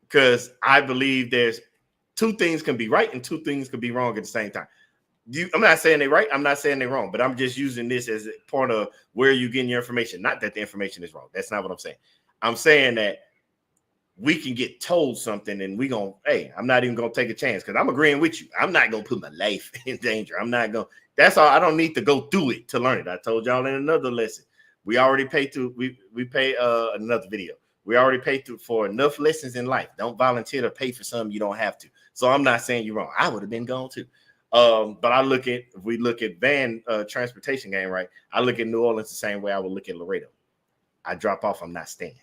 Because I believe there's two things can be right and two things can be wrong at the same time. I'm not saying they're right. I'm not saying they're wrong, but I'm just using this as a part of where you're getting your information. Not that the information is wrong. That's not what I'm saying. I'm saying that we can get told something and I'm not even going to take a chance because I'm agreeing with you. I'm not going to put my life in danger. That's all. I don't need to go through it to learn it. I told y'all in another lesson. We already paid we pay another video. We already paid for enough lessons in life. Don't volunteer to pay for something you don't have to. So I'm not saying you're wrong. I would have been gone too. But if we look at van transportation game, right? I look at New Orleans the same way I would look at Laredo. I drop off, I'm not staying.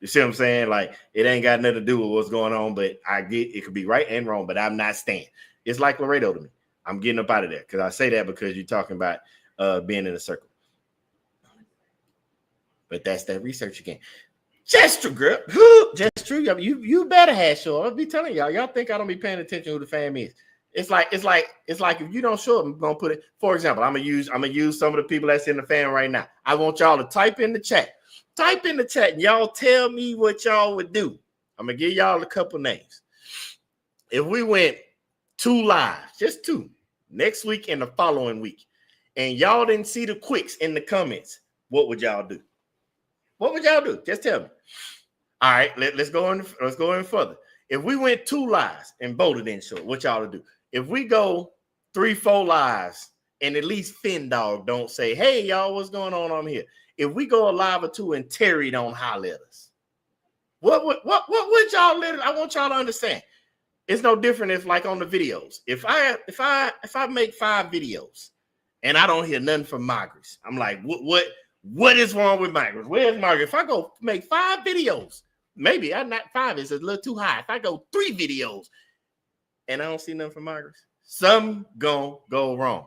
You see what I'm saying? Like, it ain't got nothing to do with what's going on, but I get it could be right and wrong, but I'm not staying. It's like Laredo to me. I'm getting up out of there because I say that because you're talking about being in a circle. But that's that research again. Just true, girl. Just true. You better have sure. I'll be telling y'all. Y'all think I don't be paying attention who the fam is. It's like if you don't show up, I'm gonna put it. For example, I'm gonna use some of the people that's in the fan right now. I want y'all to type in the chat. Type in the chat and y'all tell me what y'all would do. I'm gonna give y'all a couple names. If we went 2 lives, just 2, next week and the following week, and y'all didn't see the quicks in the comments, what would y'all do? What would y'all do? Just tell me. All right, let's go in further. If we went 2 lives and both didn't show, what y'all would do? If we go 3-4 lives, and at least Fin Dog don't say, hey, y'all, what's going on? I'm here. If we go a live or two and Terry don't holler at us, what would y'all let? I want y'all to understand. It's no different if, like, on the videos. If I make 5 videos and I don't hear nothing from Margaret, I'm like, what is wrong with Margaret? Where's Margaret? If I go make 5 videos, maybe I'm not 5 is a little too high. If I go 3 videos and I don't see nothing from Margaret, something gonna go wrong.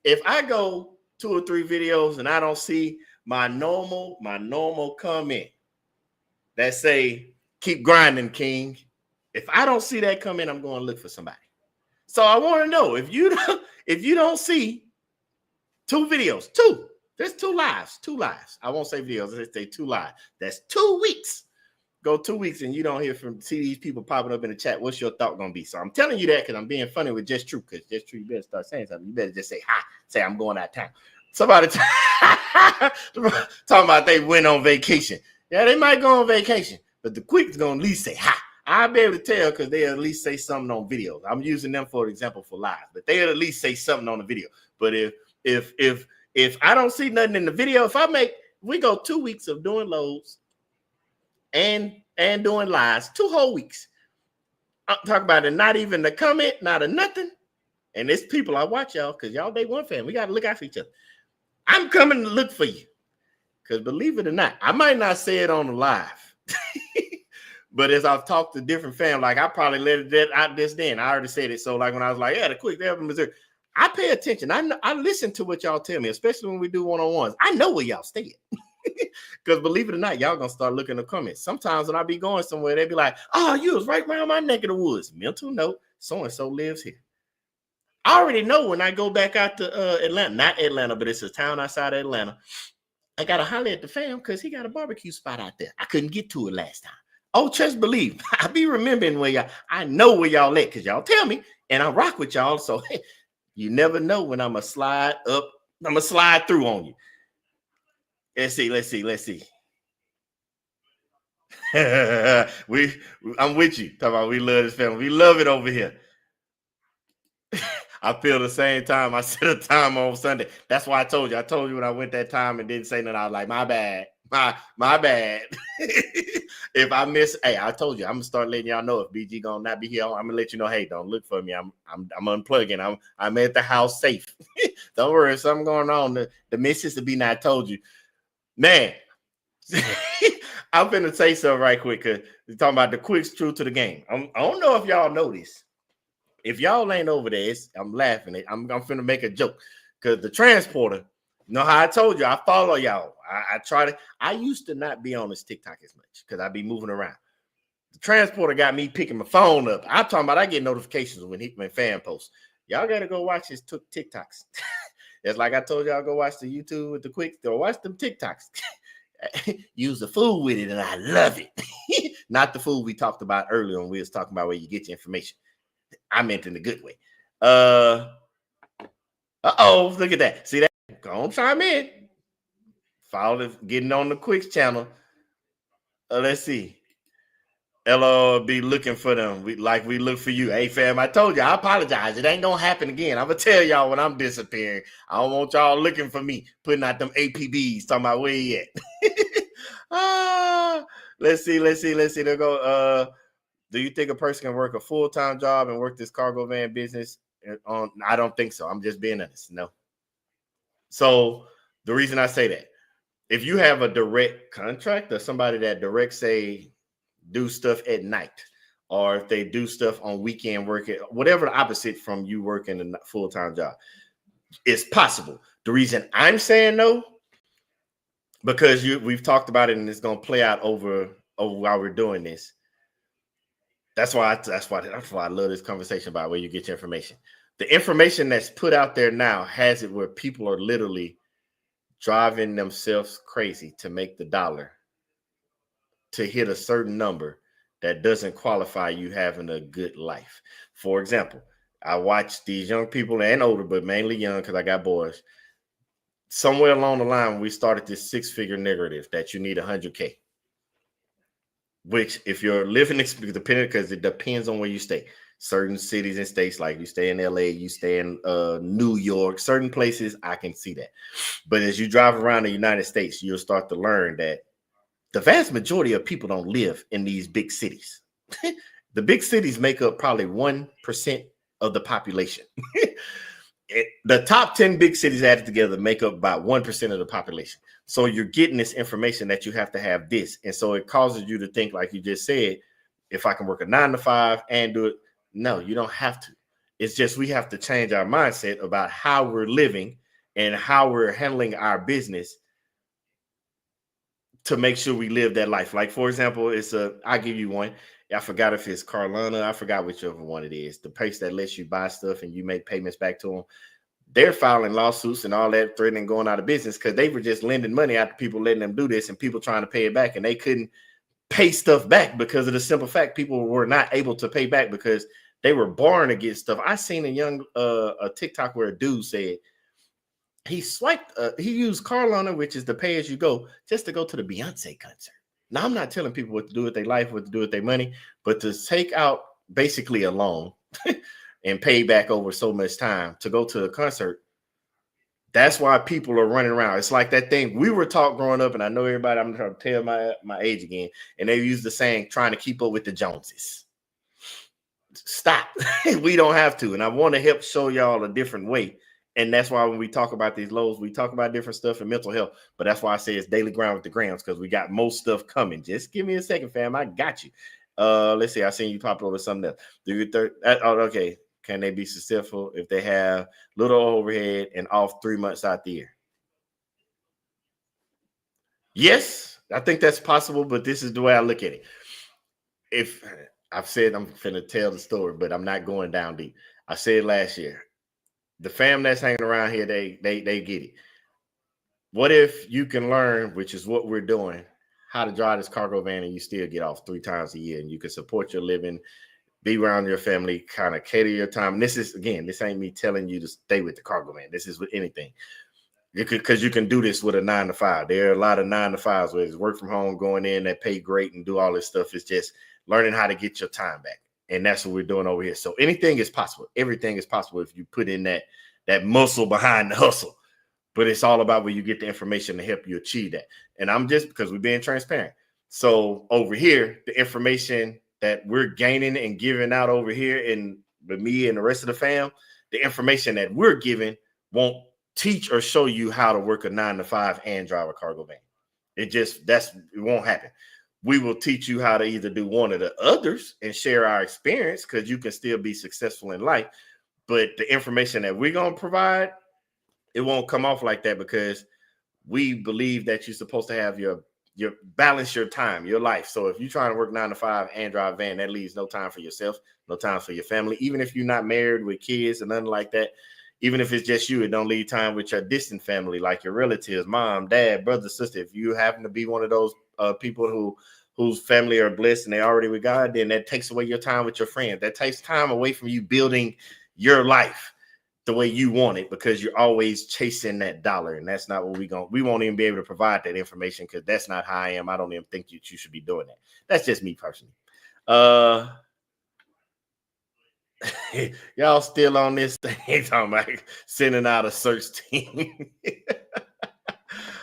If I go 2 or 3 videos and I don't see my normal comment that say, keep grinding, King. If I don't see that comment, I'm going to look for somebody. So I want to know, if you don't see 2 videos, 2, there's 2 lives. I won't say videos, let's say 2 lives. That's 2 weeks. Go 2 weeks and you don't see these people popping up in the chat. What's your thought going to be? So I'm telling you that because I'm being funny with Just True, because Just True, you better start saying something. You better just say hi. Say I'm going out of town. Somebody talking about they went on vacation. Yeah, they might go on vacation, but the Quick's going to at least say hi. I'll be able to tell because they'll at least say something on videos. I'm using them for example for live, but they'll at least say something on the video. But if I don't see nothing in the video, we go 2 weeks of doing loads and doing lives, 2 whole weeks. I'm talking about it, not even the comment, not a nothing. And it's people I watch y'all because y'all day one fan. We got to look out for each other. I'm coming to look for you because believe it or not, I might not say it on the live. But as I've talked to different fans, like I probably let it out this then. I already said it. So like when I was like, yeah, the Quick, they're in Missouri. I pay attention. I listen to what y'all tell me, especially when we do one-on-ones. I know where y'all stay at. Because believe it or not, y'all gonna start looking in the comments. Sometimes when I be going somewhere, they be like, oh, you was right around my neck of the woods. Mental note, so-and-so lives here. I already know when I go back out to Atlanta, not Atlanta, but it's a town outside of Atlanta. I got to holler at the fam because he got a barbecue spot out there. I couldn't get to it last time. Oh, just believe. I be remembering where y'all, I know where y'all at because y'all tell me and I rock with y'all. So hey, you never know when I'm going to slide up. I'm going to slide through on you. Let's see. I'm with you. Talk about we love this family. We love it over here. I feel the same time. I set a time on Sunday. That's why I told you. I told you when I went that time and didn't say nothing. I was like, my bad. My bad. If I miss, hey, I told you, I'm gonna start letting y'all know if BG gonna not be here. I'm gonna let you know, hey, don't look for me. I'm unplugging. I'm at the house safe. Don't worry, if something going on. The Mississippi not told you. Man, I'm finna say something right quick because we're talking about the Quick's true to the game. I don't know if y'all know this. If y'all ain't over there, I'm laughing. I'm finna make a joke because the transporter, you know how I told you, I follow y'all. I used to not be on this TikTok as much because I be moving around. The transporter got me picking my phone up. I'm talking about I get notifications when fan posts. Y'all got to go watch his TikToks. It's like I told y'all, go watch the YouTube with the Quick. Go watch them TikToks. Use the food with it, and I love it. Not the food we talked about earlier when we was talking about where you get your information. I meant in a good way. Look at that. See that? Go on, chime in. Follow getting on the Quick's channel. Let's see. LO be looking for them. We look for you. Hey, fam, I told you, I apologize. It ain't gonna happen again. I'm gonna tell y'all when I'm disappearing. I don't want y'all looking for me, putting out them APBs, talking about where he at. Let's see. They'll go. Do you think a person can work a full-time job and work this cargo van business? I don't think so. I'm just being honest. No. So the reason I say that, if you have a direct contract or somebody that direct say do stuff at night, or if they do stuff on weekend work, whatever the opposite from you working a full-time job, it's possible. The reason I'm saying no, because we've talked about it and it's going to play out over while we're doing this. That's why I love this conversation about where you get your information. The information that's put out there now has it where people are literally driving themselves crazy to make the dollar, to hit a certain number that doesn't qualify you having a good life. For example, I watch these young people and older, but mainly young because I got boys. Somewhere along the line, we started this 6-figure narrative that you need 100K. Which, if you're living, depending, because it depends on where you stay. Certain cities and states, like you stay in LA, you stay in New York, certain places, I can see that. But as you drive around the United States, you'll start to learn that the vast majority of people don't live in these big cities. The big cities make up probably 1% of the population. The top 10 big cities added together make up about 1% of the population. So you're getting this information that you have to have this. And so it causes you to think, like you just said, if I can work a 9 to 5 and do it. No, you don't have to. It's just we have to change our mindset about how we're living and how we're handling our business to make sure we live that life. Like, for example, I'll give you one. I forgot if it's Carlana. I forgot whichever one it is. The place that lets you buy stuff and you make payments back to them. They're filing lawsuits and all that, threatening going out of business because they were just lending money out to people, letting them do this, and people trying to pay it back. And they couldn't pay stuff back because of the simple fact people were not able to pay back because they were born against stuff. I seen a TikTok where a dude said he used Carlana, which is the pay as you go, just to go to the Beyonce concert. Now, I'm not telling people what to do with their life, what to do with their money, but to take out basically a loan and pay back over so much time to go to a concert. That's why people are running around. It's like that thing we were taught growing up, and I know everybody, I'm trying to tell my age again, and they use the saying, trying to keep up with the Joneses. Stop. We don't have to. And I want to help show y'all a different way. And that's why when we talk about these lows, we talk about different stuff in mental health. But that's why I say it's daily grind with the grams, because we got most stuff coming. Just give me a second, fam. I got you. Let's see. I seen you pop over something else. Okay. Can they be successful if they have little overhead and off 3 months out the year? Yes, I think that's possible, but this is the way I look at it. If I've said I'm finna tell the story, but I'm not going down deep. I said last year, the fam that's hanging around here, they get it. What if you can learn, which is what we're doing, how to drive this cargo van and you still get off 3 times a year and you can support your living, be around your family, kind of cater your time. And this is, again, this ain't me telling you to stay with the cargo van. This is with anything. Because you can do this with a 9 to 5. There are a lot of 9 to 5s where it's work from home, going in, that pay great and do all this stuff. It's just learning how to get your time back. And that's what we're doing over here. So anything is possible. Everything is possible if you put in that muscle behind the hustle. But it's all about where you get the information to help you achieve that. And I'm just, because we're being transparent. So over here, the information that we're gaining and giving out over here, and with me and the rest of the fam, the information that we're giving won't teach or show you how to work a 9 to 5 and drive a cargo van. It won't happen. We will teach you how to either do one or the others and share our experience, because you can still be successful in life. But the information that we're going to provide, it won't come off like that, because we believe that you're supposed to have your balance your time, your life. So if you're trying to work 9 to 5 and drive a van, that leaves no time for yourself, no time for your family. Even if you're not married with kids and nothing like that, even if it's just you, it don't leave time with your distant family, like your relatives, mom, dad, brother, sister. If you happen to be one of those people whose family are blessed and they're already with God, then that takes away your time with your friends. That takes time away from you building your life the way you want it, because you're always chasing that dollar. And that's not what we won't even be able to provide that information, because that's not how I am. I don't even think you should be doing that. That's just me personally. Y'all still on this thing talking about sending out a search team.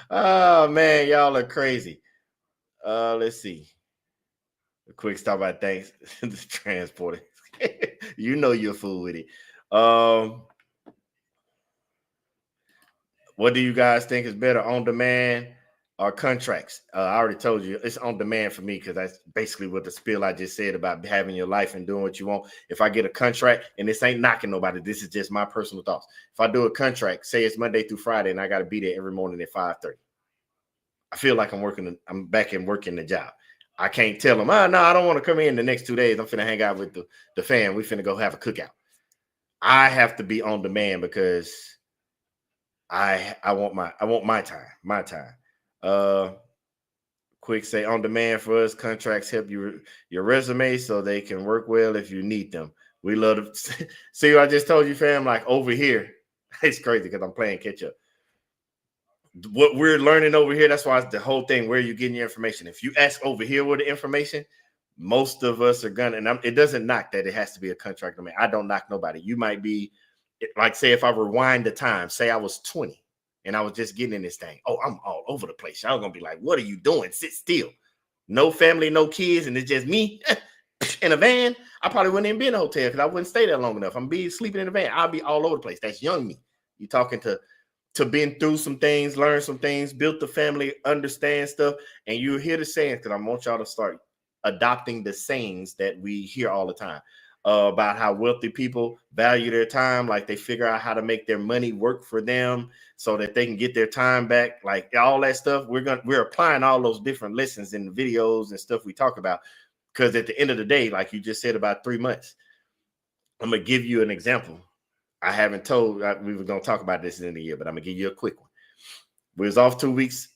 Oh man, y'all are crazy. Let's see. A quick stop by thanks the transporter. You know you're a fool with it. What do you guys think is better, on demand or contracts? I already told you it's on demand for me, because that's basically what the spiel I just said about having your life and doing what you want. If I get a contract, and this ain't knocking nobody, this is just my personal thoughts. If I do a contract, say it's Monday through Friday, and I got to be there every morning at 5:30, I feel like I'm back and working the job. I can't tell them, no, I don't want to come in the next 2 days. I'm finna hang out with the fam. We finna go have a cookout. I have to be on demand, because I want my time. Quick say, on demand for us, contracts help your resume so they can work well if you need them. We love to see what I just told you, fam. Like over here, it's crazy because I'm playing catch up. What we're learning over here, that's why it's the whole thing, where you're getting your information. If you ask over here where the information, most of us are gonna, and it doesn't knock that it has to be a contract. I mean, I don't knock nobody. You might be like, say, if I rewind the time, say I was 20 and I was just getting in this thing. Oh, I'm all over the place. Y'all gonna be like, what are you doing? Sit still. No family, no kids, and it's just me in a van. I probably wouldn't even be in a hotel because I wouldn't stay there long enough. I'm be sleeping in a van. I'll be all over the place. That's young me. You talking to been through some things, learn some things, built the family, understand stuff, and you hear the sayings because I want y'all to start adopting the sayings that we hear all the time about how wealthy people value their time, like they figure out how to make their money work for them so that they can get their time back, like all that stuff. We're applying all those different lessons in the videos and stuff we talk about, because at the end of the day, like you just said about 3 months, I'm gonna give you an example. I haven't told, we were going to talk about this in the year, but I'm going to give you a quick one. We was off 2 weeks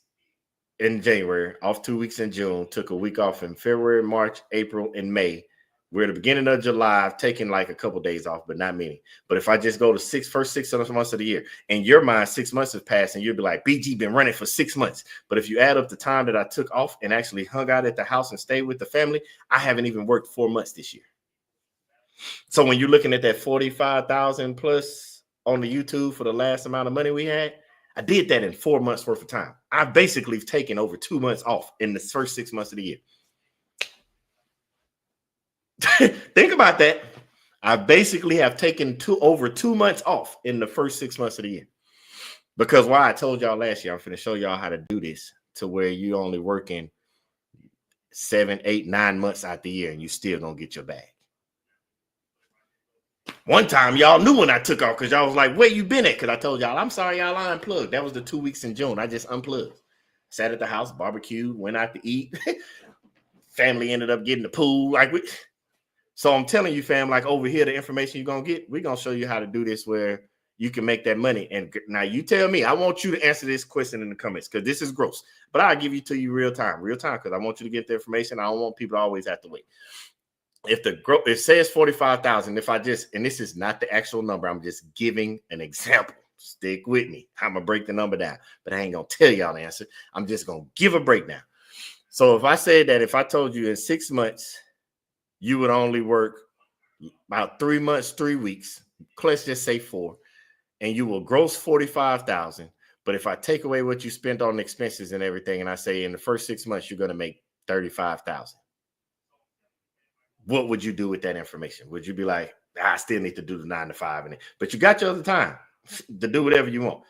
in January, off 2 weeks in June, took a week off in February, March, April, and May. We're at the beginning of July. I've taken like a couple of days off, but not many. But if I just go to first 6 months of the year, in your mind, 6 months have passed, and you'll be like, BG been running for 6 months. But if you add up the time that I took off and actually hung out at the house and stayed with the family, I haven't even worked 4 months this year. So when you're looking at that 45,000 plus on the YouTube for the last amount of money we had, I did that in 4 months worth of time. I've basically taken over 2 months off in the first 6 months of the year. Think about that. I basically have taken over 2 months off in the first 6 months of the year. Because why? I told y'all last year, I'm going to show y'all how to do this to where you only working 7, 8, 9 months out the year and you still going to get your bag. One time, y'all knew when I took off because y'all was like, where you been at? Because I told y'all, I'm sorry, y'all, I unplugged. That was the 2 weeks in June. I just unplugged. Sat at the house, barbecued, went out to eat. Family ended up getting the pool. So I'm telling you, fam, like over here, the information you're going to get, we're going to show you how to do this where you can make that money. And now you tell me, I want you to answer this question in the comments because this is gross. But I'll give you to you real time because I want you to get the information. I don't want people to always have to wait. If the growth, it says 45,000, if I just, and this is not the actual number, I'm just giving an example. Stick with me. I'm going to break the number down, but I ain't going to tell y'all the answer. I'm just going to give a breakdown. So if I said that, if I told you in 6 months, you would only work about 3 months, 3 weeks, let's just say 4, and you will gross 45,000. But if I take away what you spent on expenses and everything, and I say in the first 6 months, you're going to make 35,000. What would you do with that information? Would you be like, I still need to do the 9 to 5, but you got your other time to do whatever you want.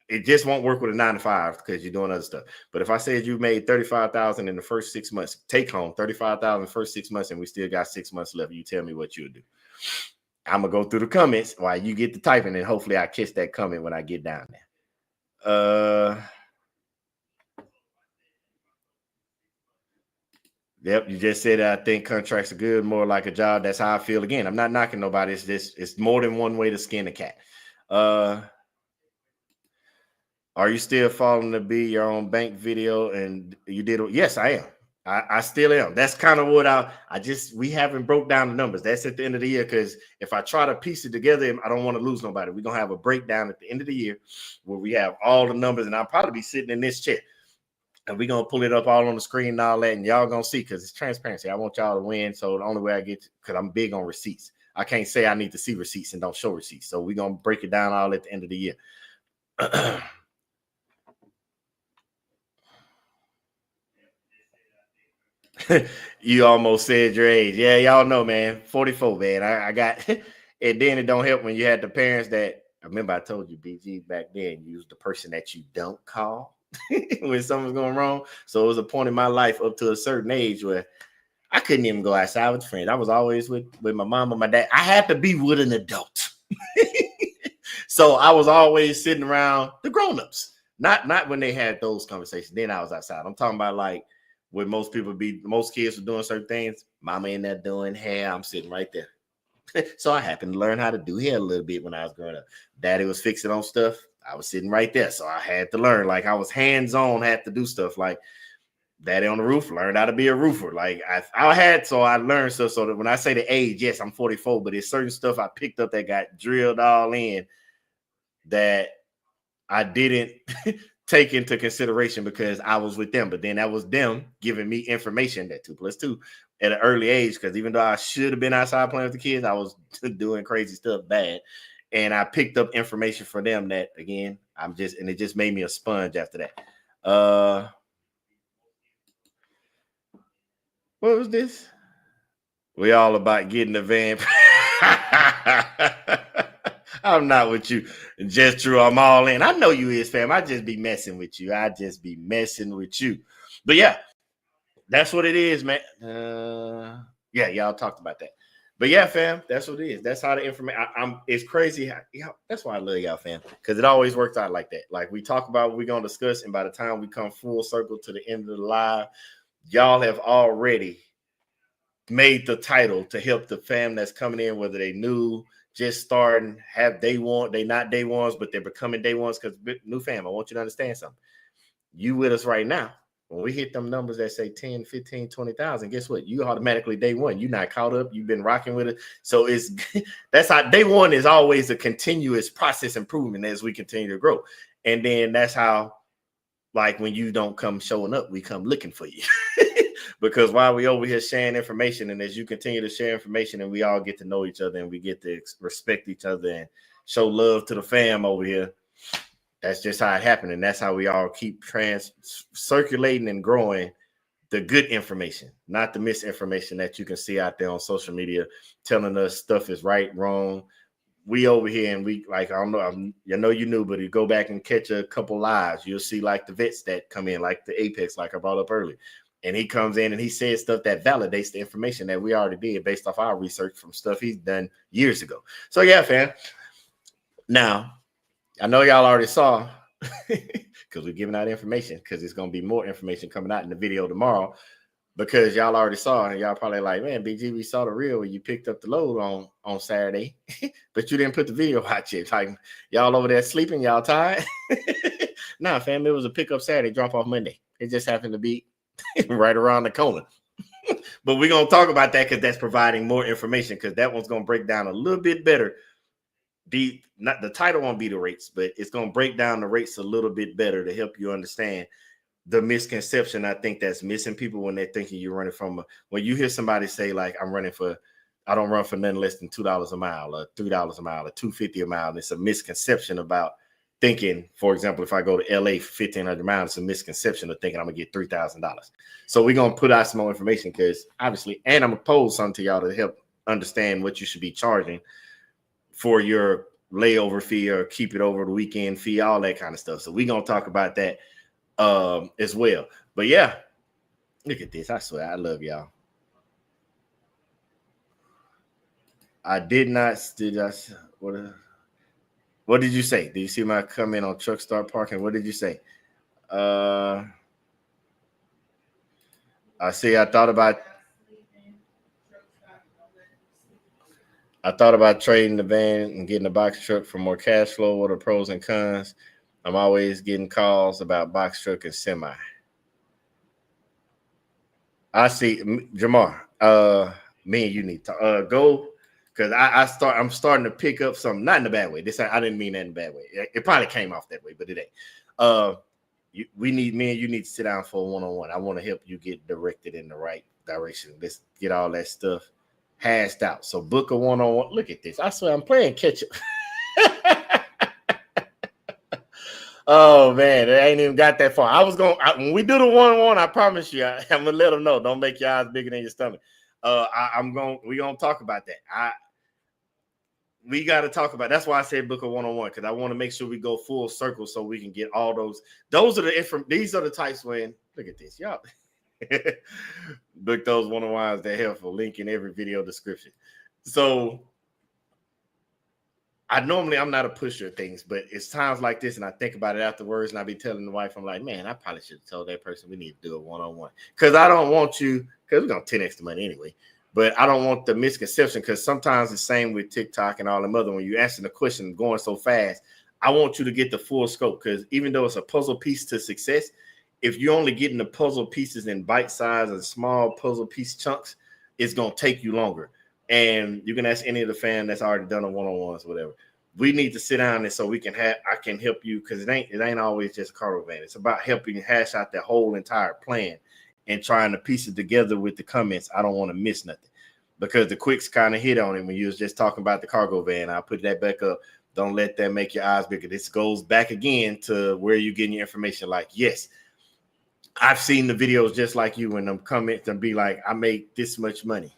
It just won't work with a 9 to 5 because you're doing other stuff. But if I said you made 35,000 in the first 6 months, take home 35,000 in the first 6 months, and we still got 6 months left, you tell me what you would do. I'm gonna go through the comments while you get the typing, and hopefully I catch that comment when I get down there. Yep, you just said I think contracts are good, more like a job. That's how I feel. Again, I'm not knocking nobody. It's just, it's more than one way to skin a cat. Are you still following to be your own bank video? And you did? Yes, I am. I still am. That's kind of what we haven't broke down the numbers. That's at the end of the year, because if I try to piece it together, I don't want to lose nobody. We're going to have a breakdown at the end of the year where we have all the numbers, and I'll probably be sitting in this chair. And we're going to pull it up all on the screen and all that, and y'all going to see, because it's transparency. I want y'all to win, so the only way I get, because I'm big on receipts. I can't say I need to see receipts and don't show receipts. So we're going to break it down all at the end of the year. You almost said your age. Yeah, y'all know, man. 44, man. I got, and then it don't help when you had the parents that, I remember I told you, BG, back then, you was the person that you don't call when something's going wrong. So it was a point in my life up to a certain age where I couldn't even go outside with friends. I was always with my mom and my dad. I had to be with an adult. So I was always sitting around the grown-ups. Not when they had those conversations. Then I was outside. I'm talking about like when most kids were doing certain things. Mama in there doing hair. I'm sitting right there. So I happened to learn how to do hair a little bit when I was growing up. Daddy was fixing on stuff. I was sitting right there. So I had to learn. Like I was hands-on, had to do stuff. Like Daddy on the roof, learned how to be a roofer. Like I learned stuff. So that when I say the age, yes, I'm 44, but it's certain stuff I picked up that got drilled all in that I didn't take into consideration because I was with them. But then that was them giving me information that 2 + 2 at an early age, because even though I should have been outside playing with the kids, I was doing crazy stuff bad. And I picked up information for them that, again, and it just made me a sponge after that. What was this? We all about getting the van. I'm not with you. Just true. I'm all in. I know you is, fam. I just be messing with you. But yeah, that's what it is, man. Yeah, y'all talked about that. But yeah, fam, that's what it is. That's how the information. It's crazy. That's why I love y'all, fam, because it always works out like that. Like we talk about what we're gonna discuss, and by the time we come full circle to the end of the live, y'all have already made the title to help the fam that's coming in, whether they new, just starting, they not day ones, but they're becoming day ones. Because new fam, I want you to understand something. You with us right now. When we hit them numbers that say 10, 15, 20,000, guess what? You automatically day one. You're not caught up. You've been rocking with it. So that's how day one is always a continuous process improvement as we continue to grow. And then that's how, like, when you don't come showing up, we come looking for you. Because while we over here sharing information, and as you continue to share information and we all get to know each other and we get to respect each other and show love to the fam over here, that's just how it happened. And that's how we all keep circulating and growing the good information, not the misinformation that you can see out there on social media telling us stuff is right, wrong. We over here and we, like, I don't know, I know you knew, but you go back and catch a couple lives, you'll see like the vets that come in, like the Apex, like I brought up earlier. And he comes in and he says stuff that validates the information that we already did based off our research from stuff he's done years ago. So yeah, fam. Now, I know y'all already saw, because we're giving out information, because there's going to be more information coming out in the video tomorrow, because y'all already saw, and y'all probably like, man, BG, we saw the reel when you picked up the load on Saturday, but you didn't put the video out yet. Like, y'all over there sleeping, y'all tired? Nah, fam, it was a pickup Saturday, drop off Monday. It just happened to be right around the corner. But we're going to talk about that because that's providing more information, because that one's going to break down a little bit better. The title won't be the rates, but it's going to break down the rates a little bit better to help you understand the misconception I think that's missing people when they're thinking you're running from when you hear somebody say, like, I don't run for nothing less than $2 a mile or $3 a mile or $2.50 a mile. And it's a misconception about thinking, for example, if I go to LA for 1,500 miles, it's a misconception of thinking I'm gonna get $3,000. So we're gonna put out some more information, because obviously, and I'm gonna pose something to y'all to help understand what you should be charging for your layover fee or keep it over the weekend fee, all that kind of stuff. So we're gonna talk about that as well. But yeah, look at this. I swear, I love y'all. I did not. What did you say? Did you see my comment on truck start parking? What did you say? I see. I thought about trading the van and getting a box truck for more cash flow. What are the pros and cons? I'm always getting calls about box truck and semi. I see, Jamar. Me and you need to go, because I'm starting to pick up something, not in a bad way. I didn't mean that in a bad way. It probably came off that way, but it ain't. Me and you need to sit down for a one-on-one. I want to help you get directed in the right direction. Let's get all that stuff hashed out. So book a one-on-one. Look at this. I swear I'm playing catch up. Oh man, it ain't even got that far. When we do the one-on-one, I promise you, I'm gonna let them know. Don't make your eyes bigger than your stomach. We're gonna talk about that. We got to talk about. That's why I said book a one-on-one, because I want to make sure we go full circle so we can get all those. Those are these are the types when, look at this, y'all. Book those one-on-ones. They're helpful. Link in every video description. So I'm not a pusher of things, but it's times like this, and I think about it afterwards, and I be telling the wife, I'm like, man, I probably should have told that person we need to do a one-on-one, because I don't want you, because we're gonna 10x the money anyway. But I don't want the misconception, because sometimes the same with TikTok and all them other, when you answer the question going so fast, I want you to get the full scope, because even though it's a puzzle piece to success, if you're only getting the puzzle pieces in bite size and small puzzle piece chunks, it's gonna take you longer. And you can ask any of the fans that's already done a one-on-ones, whatever. We need to sit down, and so I can help you, because it ain't always just a cargo van. It's about helping you hash out that whole entire plan and trying to piece it together with the comments, I don't want to miss nothing. Because the quicks kind of hit on it when you was just talking about the cargo van. I'll put that back up. Don't let that make your eyes bigger. This goes back again to where you're getting your information. Like, yes, I've seen the videos just like you when them comments and be like, I make this much money.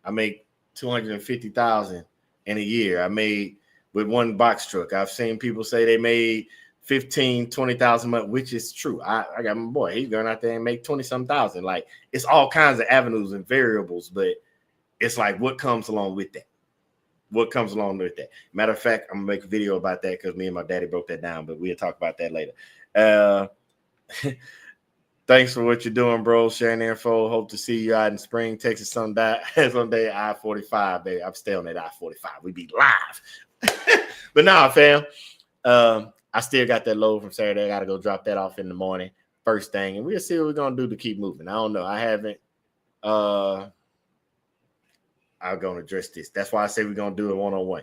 I make 250,000 in a year. I made with one box truck. I've seen people say they made 15, 20,000 a month, which is true. I got my boy. He's going out there and make 20-some thousand. Like, it's all kinds of avenues and variables, but it's like, what comes along with that? What comes along with that? Matter of fact, I'm gonna make a video about that because me and my daddy broke that down, but we'll talk about that later. Thanks for what you're doing, bro. Sharing the info. Hope to see you out in Spring, Texas someday I-45, baby. I'm still on that I-45. We be live. But nah, fam. I still got that load from Saturday. I got to go drop that off in the morning, first thing, and we'll see what we're gonna do to keep moving. I don't know. I haven't. I'm going to address this. That's why I say we're going to do it one-on-one.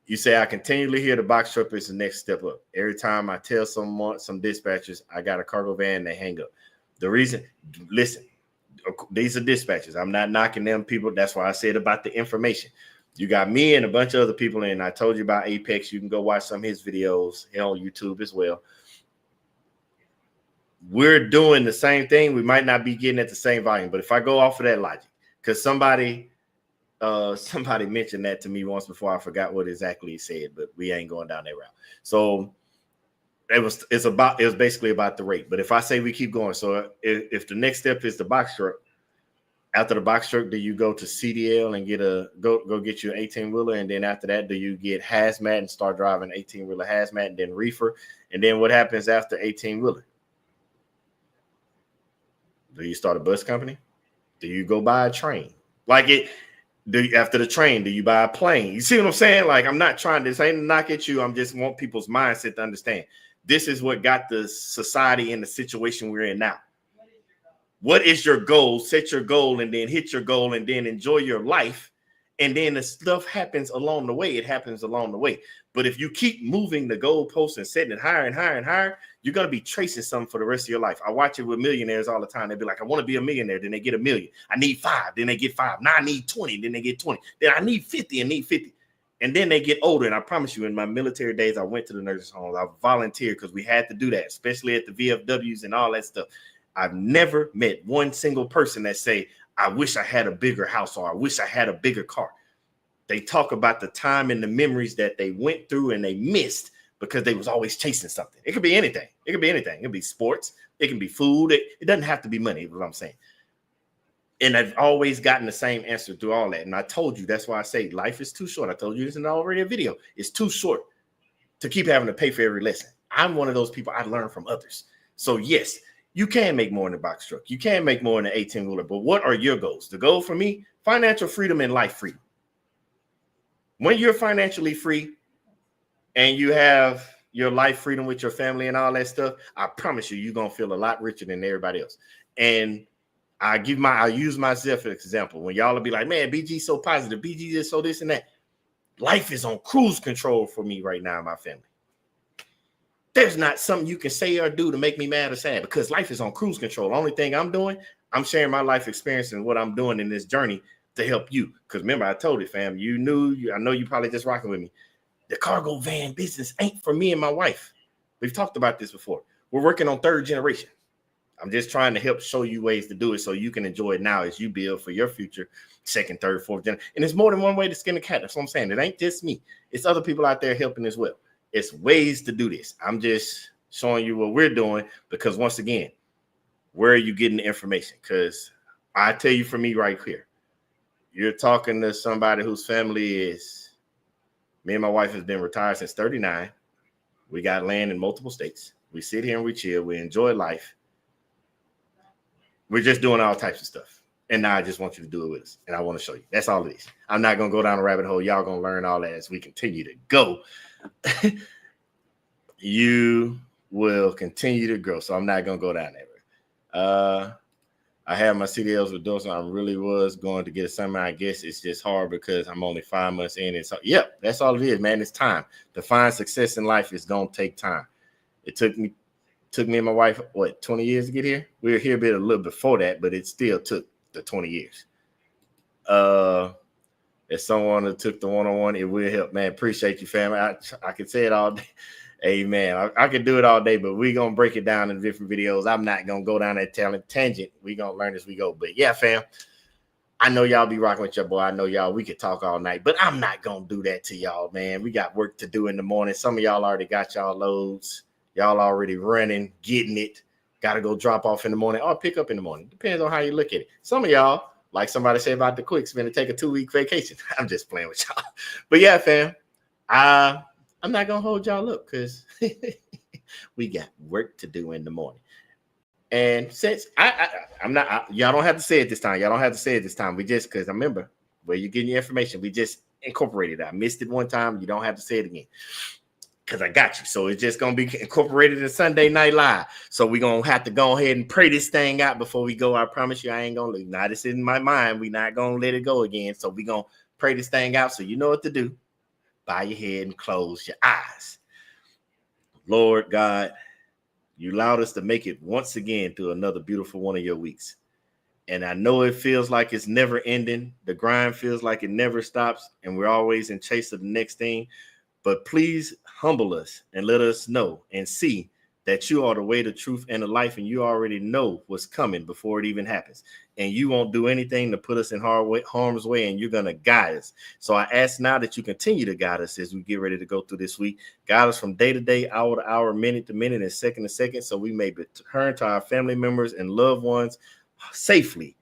You say, I continually hear the box truck is the next step up. Every time I tell some dispatchers, I got a cargo van, they hang up. The reason, listen, these are dispatchers. I'm not knocking them people. That's why I said about the information. You got me and a bunch of other people, and I told you about Apex. You can go watch some of his videos on YouTube as well. We're doing the same thing. We might not be getting at the same volume, but if I go off of that logic, because somebody mentioned that to me once before. I forgot what exactly he said, but we ain't going down that route. So it was basically about the rate. But if I say we keep going, so if the next step is the box truck, after the box truck, do you go to CDL and go get you an 18-wheeler? And then after that, do you get hazmat and start driving 18-wheeler hazmat and then reefer? And then what happens after 18-wheeler? Do you start a bus company? Do you go buy a train? After the train, do you buy a plane? You see what I'm saying? Like, I'm not trying to, this ain't a knock at you. I'm just want people's mindset to understand. This is what got the society in the situation we're in now. What is your goal? Set your goal and then hit your goal and then enjoy your life. And then the stuff happens along the way. It happens along the way. But if you keep moving the goalposts and setting it higher and higher and higher, you're going to be tracing something for the rest of your life. I watch it with millionaires all the time. They'll be like, I want to be a millionaire. Then they get $1 million. I need 5. Then they get 5. Now I need 20. Then they get 20. Then I need 50 and need 50. And then they get older. And I promise you, in my military days, I went to the nurses' homes. I volunteered because we had to do that, especially at the VFWs and all that stuff. I've never met one single person that say, I wish I had a bigger house or I wish I had a bigger car. They talk about the time and the memories that they went through and they missed because they was always chasing something. It could be anything. It could be anything. It could be sports. It can be food. It doesn't have to be money, is what I'm saying. And I've always gotten the same answer through all that. And I told you, that's why I say life is too short. I told you this in already a video. It's too short to keep having to pay for every lesson. I'm one of those people. I learn from others. So yes, you can make more in the box truck. You can make more in the 18-wheeler. But what are your goals? The goal for me, financial freedom and life freedom. When you're financially free and you have your life freedom with your family and all that stuff, I promise you, you're going to feel a lot richer than everybody else. And I use myself as an example. When y'all will be like, man, BG so positive, BG is so this and that. Life is on cruise control for me right now in my family. There's not something you can say or do to make me mad or sad because life is on cruise control. The only thing I'm doing, I'm sharing my life experience and what I'm doing in this journey to help you. Because remember, I told it, fam, I know you probably just rocking with me. The cargo van business ain't for me and my wife. We've talked about this before. We're working on 3rd generation. I'm just trying to help show you ways to do it so you can enjoy it now as you build for your future 2nd, 3rd, 4th generation. And it's more than one way to skin a cat. That's what I'm saying. It ain't just me. It's other people out there helping as well. It's ways to do this. I'm just showing you what we're doing because once again, where are you getting the information? Because I tell you, for me right here, you're talking to somebody whose family is, me and my wife has been retired since 39. We got land in multiple states. We sit here and we chill. We enjoy life. We're just doing all types of stuff. And now I just want you to do it with us. And I want to show you. That's all it is. I'm not going to go down a rabbit hole. Y'all going to learn all that as we continue to go. You will continue to grow. So I'm not going to go down there. I have my CDLs with Dawson. I really was going to get a summer. I guess it's just hard because I'm only 5 months in. And so, yep, that's all it is, man. It's time. To find success in life is going to take time. It took me Took me and my wife, 20 years to get here? We were here a little before that, but it still took the 20 years. As someone that took the one-on-one, it will help, man. Appreciate you, family. I could say it all day. Amen. I could do it all day, but we're going to break it down in different videos. I'm not going to go down that tangent. We're going to learn as we go. But yeah, fam, I know y'all be rocking with your boy. I know y'all, we could talk all night, but I'm not going to do that to y'all, man. We got work to do in the morning. Some of y'all already got y'all loads. Y'all already running, getting it. Got to go drop off in the morning or pick up in the morning. Depends on how you look at it. Some of y'all, like somebody said about the quicks, finna take a 2-week vacation. I'm just playing with y'all. But yeah, fam, I'm not going to hold y'all up because we got work to do in the morning. And since I'm not, y'all don't have to say it this time. Y'all don't have to say it this time. We just, because I remember where you're getting your information, we just incorporated it. I missed it one time. You don't have to say it again. Because I got you. So it's just going to be incorporated in Sunday Night Live. So we're going to have to go ahead and pray this thing out before we go. I promise you I ain't going to leave. Now this is in my mind. We're not going to let it go again. So we're going to pray this thing out so you know what to do. Bow your head and close your eyes. Lord God, you allowed us to make it once again through another beautiful one of your weeks. And I know it feels like it's never ending. The grind feels like it never stops. And we're always in chase of the next thing. But please humble us and let us know and see that you are the way, the truth, and the life, and you already know what's coming before it even happens. And you won't do anything to put us in harm's way, and you're going to guide us. So I ask now that you continue to guide us as we get ready to go through this week. Guide us from day to day, hour to hour, minute to minute, and second to second, so we may return to our family members and loved ones safely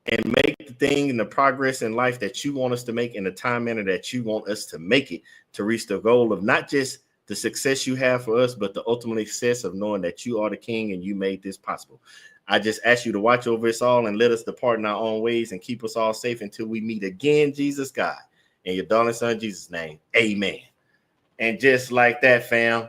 and make the thing and the progress in life that you want us to make in the time manner that you want us to make it, to reach the goal of not just the success you have for us, but the ultimate success of knowing that you are the king and you made this possible. I just ask you to watch over us all and let us depart in our own ways and keep us all safe until we meet again, Jesus God. In your darling son, Jesus' name, amen. And just like that, fam,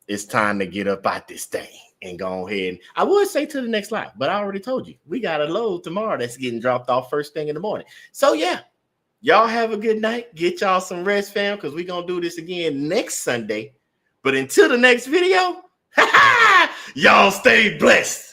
it's time to get up out this thing and go ahead. And I would say to the next live, but I already told you, we got a load tomorrow that's getting dropped off first thing in the morning. So yeah, y'all have a good night. Get y'all some rest, fam, because we're going to do this again next Sunday. But until the next video, y'all stay blessed.